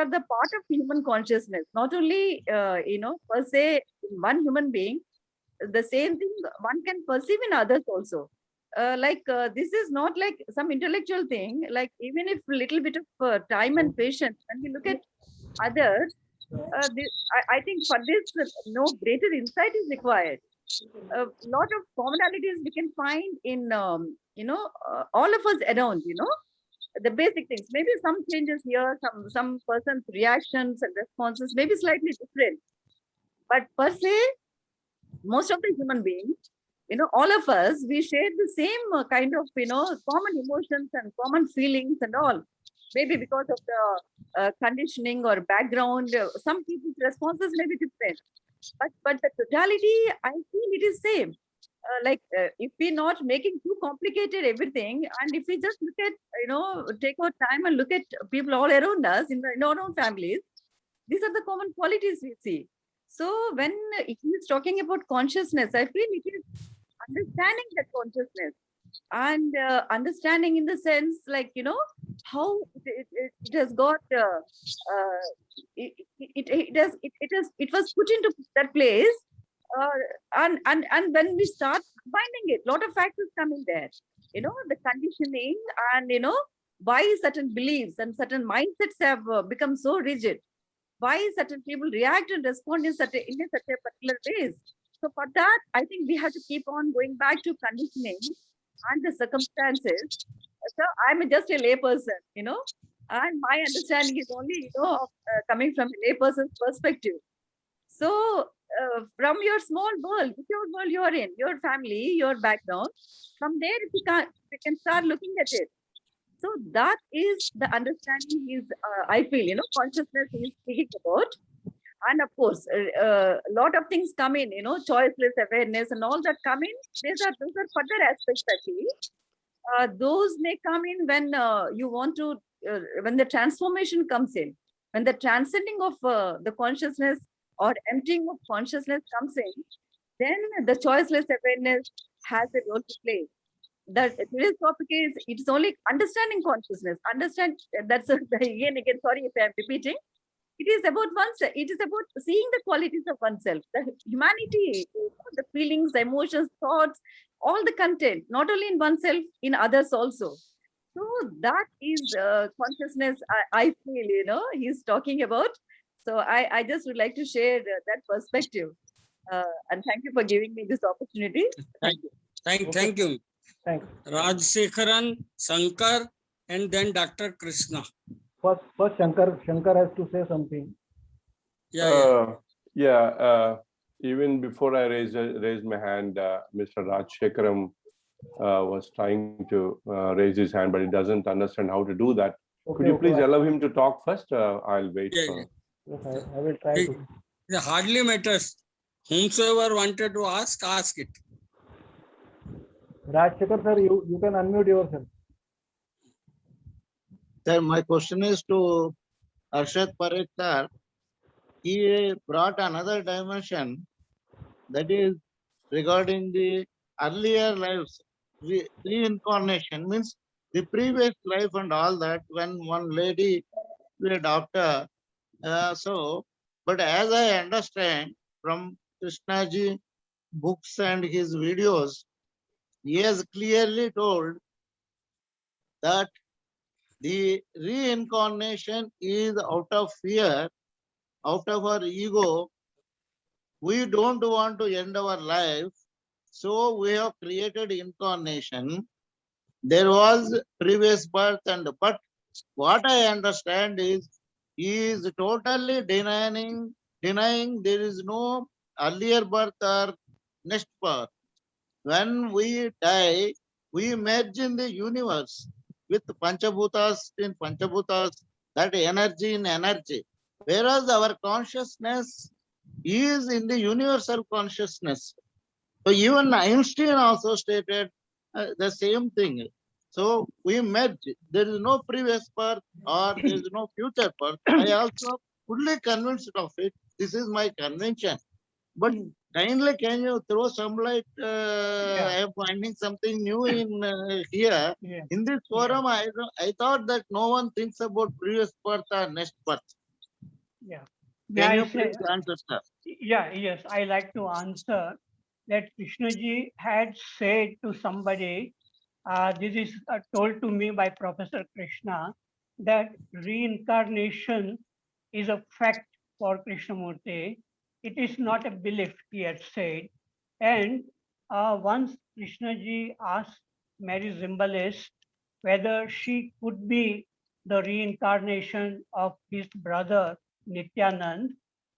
the part of human consciousness, not only per se in one human being, the same thing one can perceive in others also. This is not like some intellectual thing, like even if little bit of time and patience when we look at others, I think for this no greater insight is required. A lot of commonalities we can find in all of us around, the basic things, maybe some changes here, some person's reactions and responses may be slightly different, but per se most of the human beings, all of us, we share the same kind of common emotions and common feelings and all. Maybe because of the conditioning or background, some people's responses may be different, but the totality, I feel it is same. If we're not making too complicated everything, and if we just look at, take our time and look at people all around us in our own families, these are the common qualities we see. So when he is talking about consciousness, I feel it is understanding that consciousness and understanding in the sense how it has got it was put into that place, and when we start combining it, a lot of factors come in there, the conditioning and why certain beliefs and certain mindsets have become so rigid, why certain people react and respond in such a particular ways. So for that, I think we have to keep on going back to conditioning and the circumstances. So I'm just a layperson, and my understanding is only, coming from a layperson's perspective. So from your small world, whichever world you are in, your family, your background, from there, if we can start looking at it. So that is the understanding is, I feel, consciousness is speaking about. And of course, a lot of things come in, choiceless awareness and all that come in. Those are further aspects, I feel. Those may come in when you want to, when the transformation comes in, when the transcending of the consciousness or emptying of consciousness comes in, then the choiceless awareness has a role to play. That today's topic is, it's only understanding consciousness. Understand, that's again, sorry if I'm repeating. It is about oneself. It is about seeing the qualities of oneself, the humanity, the feelings, the emotions, thoughts, all the content, not only in oneself, in others also. So that is consciousness, I feel, he's talking about. So I just would like to share that perspective. And thank you for giving me this opportunity. Thank you. Thank you. Thanks. Rajsekharan, Shankar, and then Dr. Krishna. First Shankar has to say something. Even before I raised my hand, Mr. Rajshekaram was trying to raise his hand, but he doesn't understand how to do that. Could you please allow him to talk first? I'll wait. Yeah. Yes, I will try to. It hardly matters. Whomsoever wanted to ask it. Rajshekar sir, you can unmute yourself. Sir, my question is to Harshad Parekh sir. He brought another dimension, that is regarding the earlier lives, reincarnation means the previous life and all that, when one lady be a doctor. But as I understand from Krishnaji books and his videos, he has clearly told that the reincarnation is out of fear, out of our ego. We don't want to end our life, so we have created incarnation. There was previous birth, but what I understand is he is totally denying there is no earlier birth or next birth. When we die, we merge in the universe with Panchabhutas in Panchabhutas, that energy in energy. Whereas our consciousness is in the universal consciousness. So even Einstein also stated the same thing. So we merge. There is no previous birth or there is no future birth. I also fully convinced of it. This is my conviction. But kindly, can you throw some light? I am finding something new in here. Yeah. In this forum, I thought that no one thinks about previous birth or next birth. Yeah. Can May you I say, please answer, sir? yes, I like to answer that Krishnaji had said to somebody, this is told to me by Professor Krishna, that reincarnation is a fact for Krishnamurti. It is not a belief, he had said. And once Krishnaji asked Mary Zimbalist whether she could be the reincarnation of his brother Nityanand,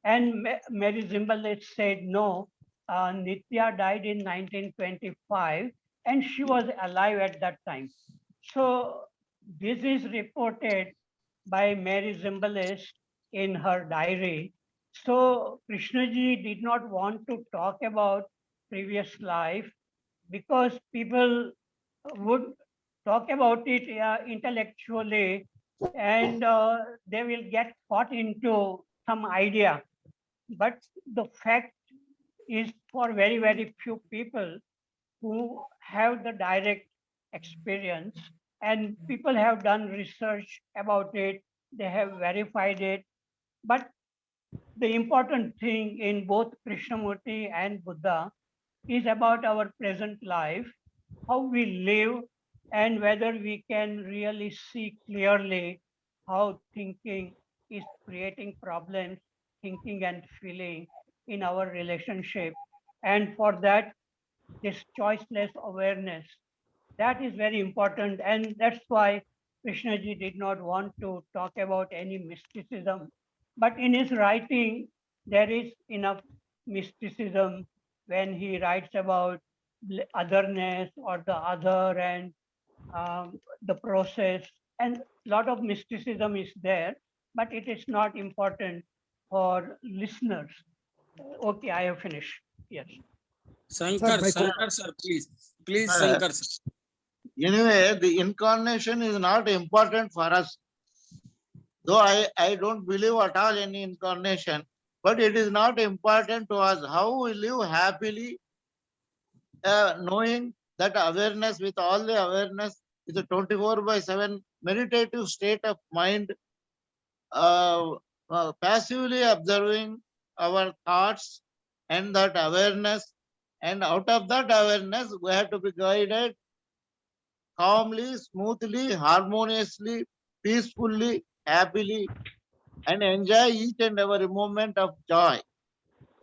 and Mary Zimbalist said no, Nitya died in 1925 and she was alive at that time. So this is reported by Mary Zimbalist in her diary. So Krishnaji did not want to talk about previous life because people would talk about it intellectually and they will get caught into some idea. But the fact is for very, very few people who have the direct experience, and people have done research about it, they have verified it. But the important thing in both Krishnamurti and Buddha is about our present life, how we live, and whether we can really see clearly how thinking is creating problems, thinking and feeling in our relationship. And for that, this choiceless awareness, that is very important. And that's why Krishnaji did not want to talk about any mysticism. But in his writing, there is enough mysticism when he writes about otherness or the other and the process. And a lot of mysticism is there, but it is not important for listeners. Okay, I have finished. Yes. Shankar, sir, please. Please, Shankar, sir. Anyway, the incarnation is not important for us. Though I don't believe at all in incarnation, but it is not important to us how we live happily, knowing that awareness, with all the awareness, is a 24/7 meditative state of mind, passively observing our thoughts and that awareness. And out of that awareness, we have to be guided calmly, smoothly, harmoniously, peacefully, happily, and enjoy each and every moment of joy.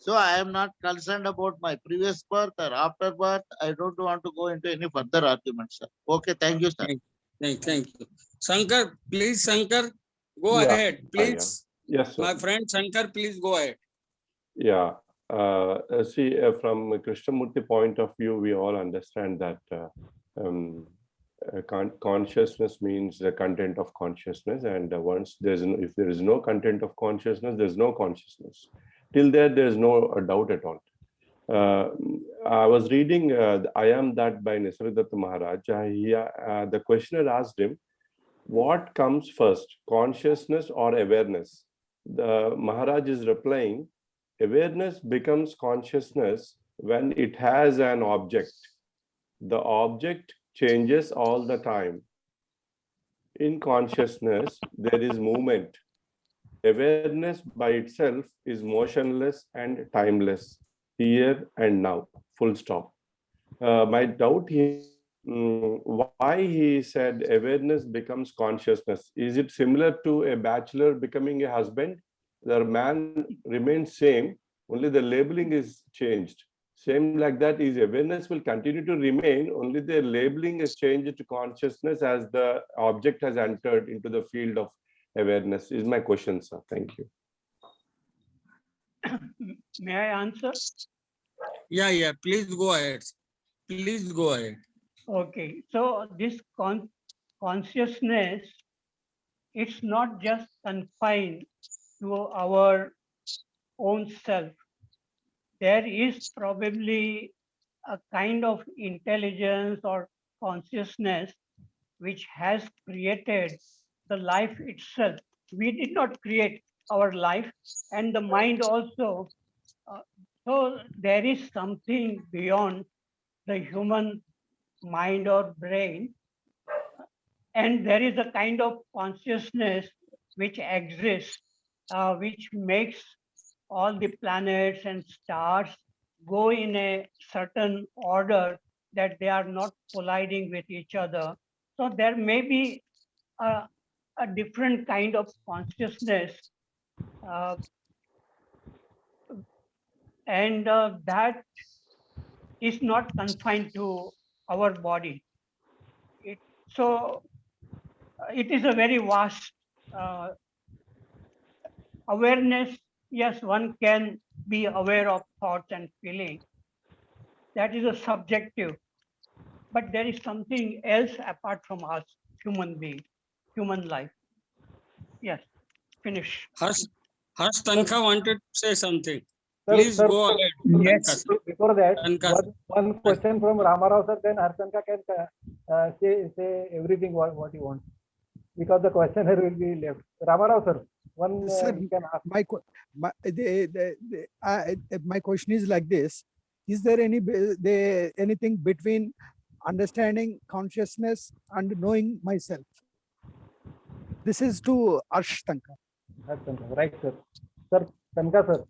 So I am not concerned about my previous birth or after birth. I don't want to go into any further arguments, sir. Okay, thank you, sir. Thank you. Shankar, please, Shankar, go Yeah. ahead. Please, Yes, sir. my friend Shankar, please go ahead. Yeah. See, from a Krishnamurti point of view, we all understand that consciousness means the content of consciousness, and once if there is no content of consciousness, there's no consciousness. Till there's no doubt at all. I was reading I Am That by Nisargadatta Maharaj. The questioner asked him, what comes first, consciousness or awareness? The Maharaj is replying, awareness becomes consciousness when it has an object. The object changes all the time. In consciousness, there is movement. Awareness by itself is motionless and timeless, here and now, full stop. My doubt here, why he said awareness becomes consciousness. Is it similar to a bachelor becoming a husband? The man remains same, only the labeling is changed. Same like that is awareness will continue to remain, only the labeling is changed to consciousness as the object has entered into the field of awareness, is my question, sir. Thank you. May I answer? Yeah, please go ahead. Please go ahead. Okay, so this consciousness, it's not just confined to our own self. There is probably a kind of intelligence or consciousness which has created the life itself. We did not create our life, and the mind also. So there is something beyond the human mind or brain, and there is a kind of consciousness which exists, which makes all the planets and stars go in a certain order, that they are not colliding with each other. So there may be a different kind of consciousness, and that is not confined to our body. So it is a very vast awareness. Yes, one can be aware of thoughts and feelings. That is a subjective. But there is something else apart from us, human being, human life. Yes, finish. Harsh Tankha wanted to say something. Sir, Please sir, go ahead. Yes. Before that, Tankha. one question from Ramarao sir, then Harsh Tankha can say everything what he wants. Because the questioner will be left. Ramarao sir, one Sir, you can ask. My question is like this: is there anything between understanding consciousness and knowing myself? This is to Harsh Tankha. Harsh Tankha, right, sir. Sir, Tankha sir.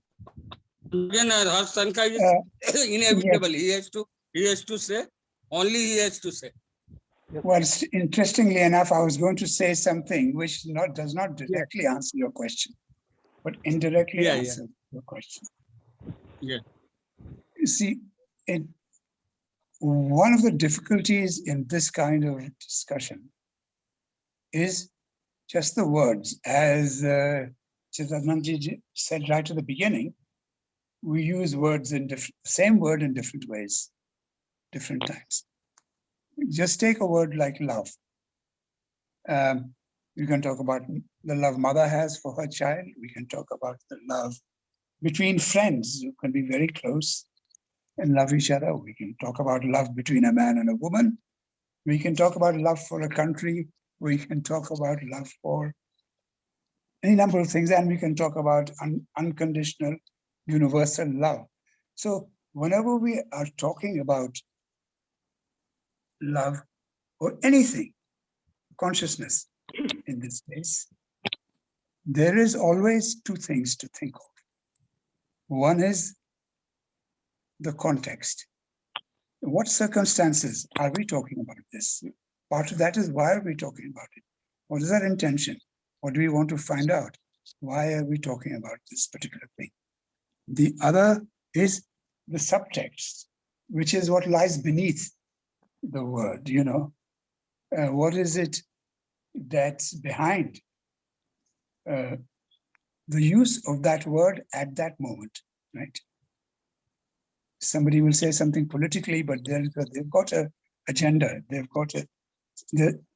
Again, Harsh Tankha is inevitable. Yes. He has to say. Only he has to say. Well, interestingly enough, I was going to say something which does not directly answer your question, but indirectly answer your question. Yeah. You see, one of the difficulties in this kind of discussion is just the words. As Chidanandji said right at the beginning, we use words in same word in different ways, different times. Just take a word like love. We can talk about the love mother has for her child. We can talk about the love between friends who can be very close and love each other. We can talk about love between a man and a woman. We can talk about love for a country. We can talk about love for any number of things. And we can talk about unconditional, universal love. So whenever we are talking about love or anything, consciousness in this case, there is always two things to think of. One is the context. What circumstances are we talking about this? Part of that is, why are we talking about it? What is our intention? What do we want to find out? Why are we talking about this particular thing? The other is the subtext, which is what lies beneath the word, you know. What is it that's behind the use of that word at that moment, right? Somebody will say something politically, but they've got an agenda. They've got a,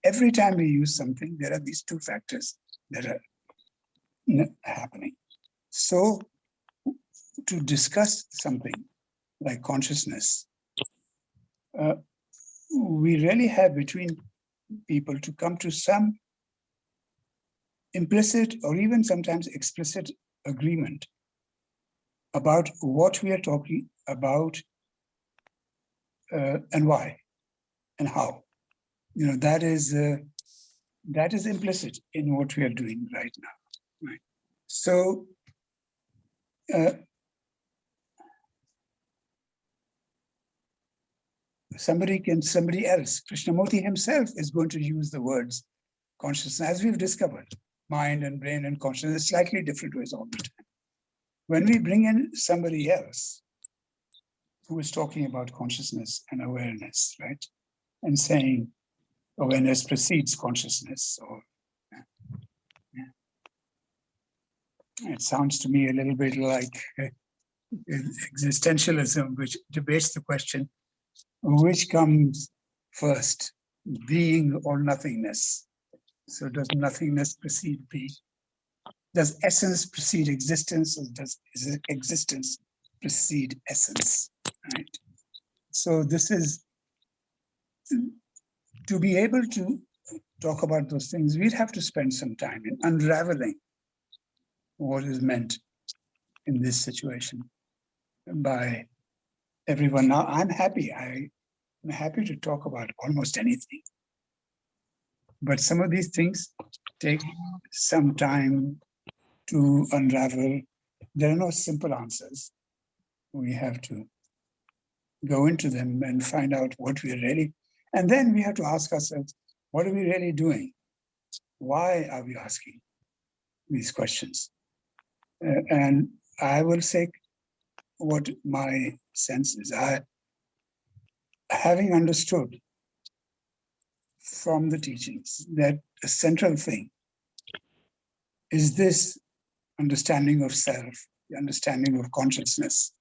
every time we use something, there are these two factors that are happening. So to discuss something like consciousness, we really have between people to come to some implicit or even sometimes explicit agreement about what we are talking about and why and how. You know, that is implicit in what we are doing right now. Right? So somebody else, Krishnamurti himself is going to use the words consciousness, as we've discovered, mind and brain and consciousness, slightly different ways all the time. When we bring in somebody else who is talking about consciousness and awareness, right? And saying awareness precedes consciousness, or it sounds to me a little bit like existentialism, which debates the question, which comes first, being or nothingness? So does nothingness precede being? Does essence precede existence, or does existence precede essence? Right. So this is, to be able to talk about those things, we'd have to spend some time in unraveling what is meant in this situation by everyone. Now, I'm happy. I'm happy to talk about almost anything. But some of these things take some time to unravel. There are no simple answers. We have to go into them and find out what we're really, and then we have to ask ourselves, what are we really doing? Why are we asking these questions? And I will say what my sense is. Having understood from the teachings that a central thing is this understanding of self, the understanding of consciousness,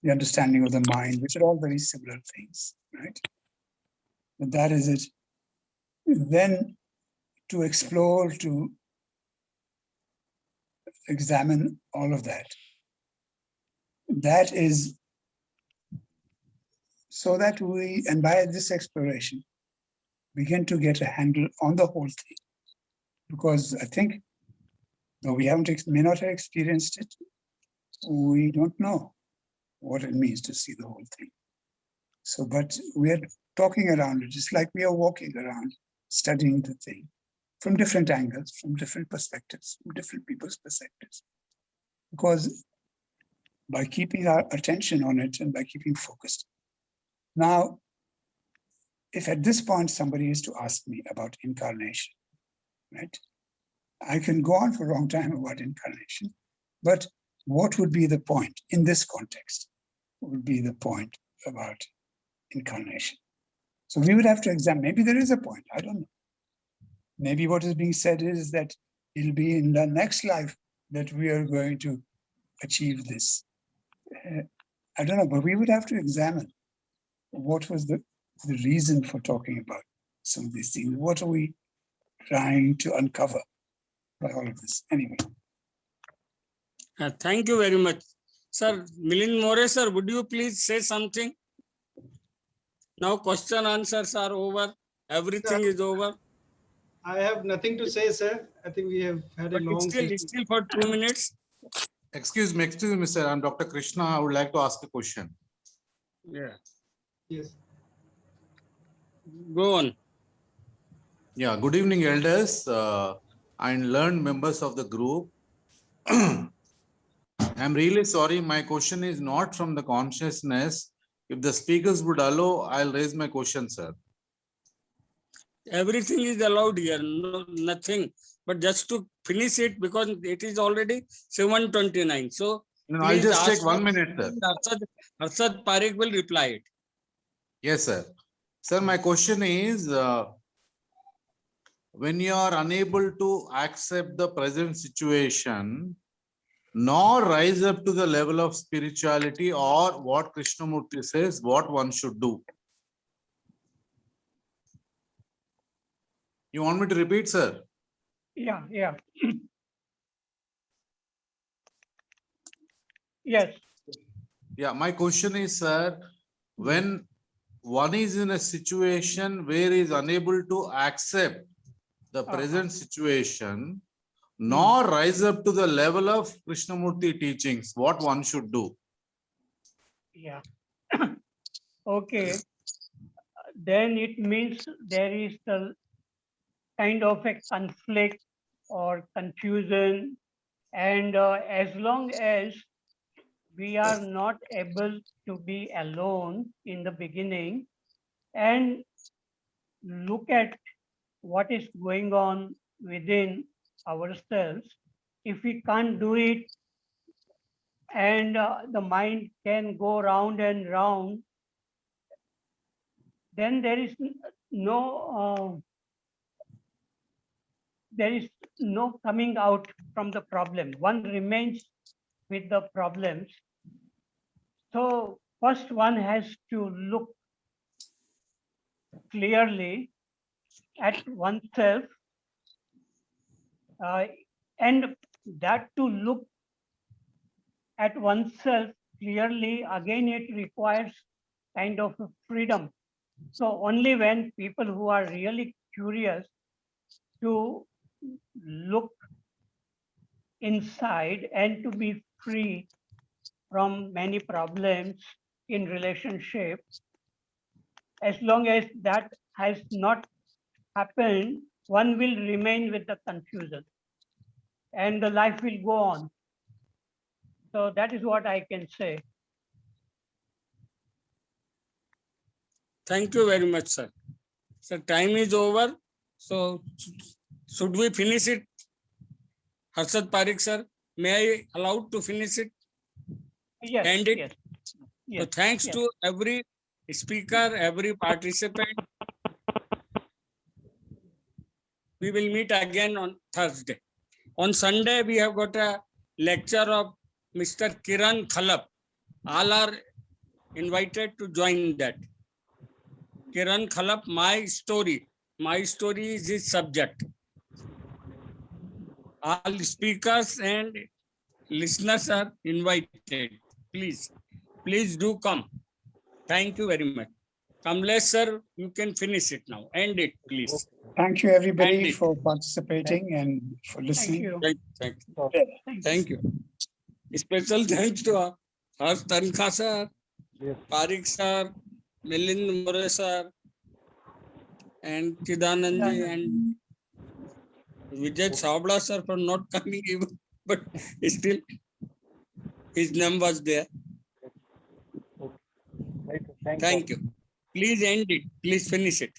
the understanding of the mind, which are all very similar things, right? But that is it. Then to explore, to examine all of that. That is so that we, and by this exploration, begin to get a handle on the whole thing. Because I think, though we may not have experienced it, we don't know what it means to see the whole thing. So, but we are talking around it, just like we are walking around, studying the thing from different angles, from different perspectives, from different people's perspectives. Because by keeping our attention on it and by keeping focused. Now, if at this point somebody is to ask me about incarnation, right? I can go on for a long time about incarnation, but what would be the point in this context? What would be the point about incarnation? So we would have to examine, maybe there is a point, I don't know. Maybe what is being said is that it'll be in the next life that we are going to achieve this. I don't know, but we would have to examine what was the reason for talking about some of these things. What are we trying to uncover by all of this? Anyway. Thank you very much. Sir, Milind More, sir, would you please say something? Now question answers are over. Everything is over. I have nothing to say, sir. I think we have had a long session. Still for 2 minutes. Excuse me, sir. I'm Dr. Krishna. I would like to ask a question. Yeah. Yes. Go on. Yeah. Good evening, elders and learned members of the group. I'm really sorry. My question is not from the consciousness. If the speakers would allow, I'll raise my question, sir. Everything is allowed here. No, nothing. But just to finish it, because it is already 7:29. So No, I'll Please just ask take 1 minute, sir. Harshad Parekh will reply it. Yes, sir. Sir, my question is, when you are unable to accept the present situation, nor rise up to the level of spirituality or what Krishnamurti says, what one should do. You want me to repeat, sir? Yeah. Yes. Yeah, my question is, sir, when one is in a situation where he is unable to accept the present situation, nor rise up to the level of Krishnamurti teachings, what one should do. Yeah. Okay. Then it means there is a kind of a conflict or confusion. And as long as we are not able to be alone in the beginning and look at what is going on within ourselves, if we can't do it and the mind can go round and round, then there is no coming out from the problem. One remains with the problems. So first one has to look clearly at oneself, and that to look at oneself clearly, again, it requires kind of a freedom. So only when people who are really curious to look inside and to be free from many problems in relationship, as long as that has not happened, one will remain with the confusion and the life will go on. So that is what I can say. Thank you very much, sir. So time is over. So should we finish it? Harshad Parekh, sir, may I allowed to finish it? Yes. End it? Yes. So Yes. thanks Yes. to every speaker, every participant. We will meet again on Thursday. On Sunday, we have got a lecture of Mr. Kiran Khalap. All are invited to join that. Kiran Khalap, my story. My story is his subject. All speakers and listeners are invited. Please do come. Thank you very much. Kamlesh sir, you can finish it now. End it, please. Thank you, End everybody, it. for participating and for Thank listening. you. Thank you. Special thanks to Harsh Tankha sir, Parekh sir, Milind More sir, and Chidanandji and Vijay Chavda sir for not coming even, but still his name was there. Thank you. Please end it. Please finish it.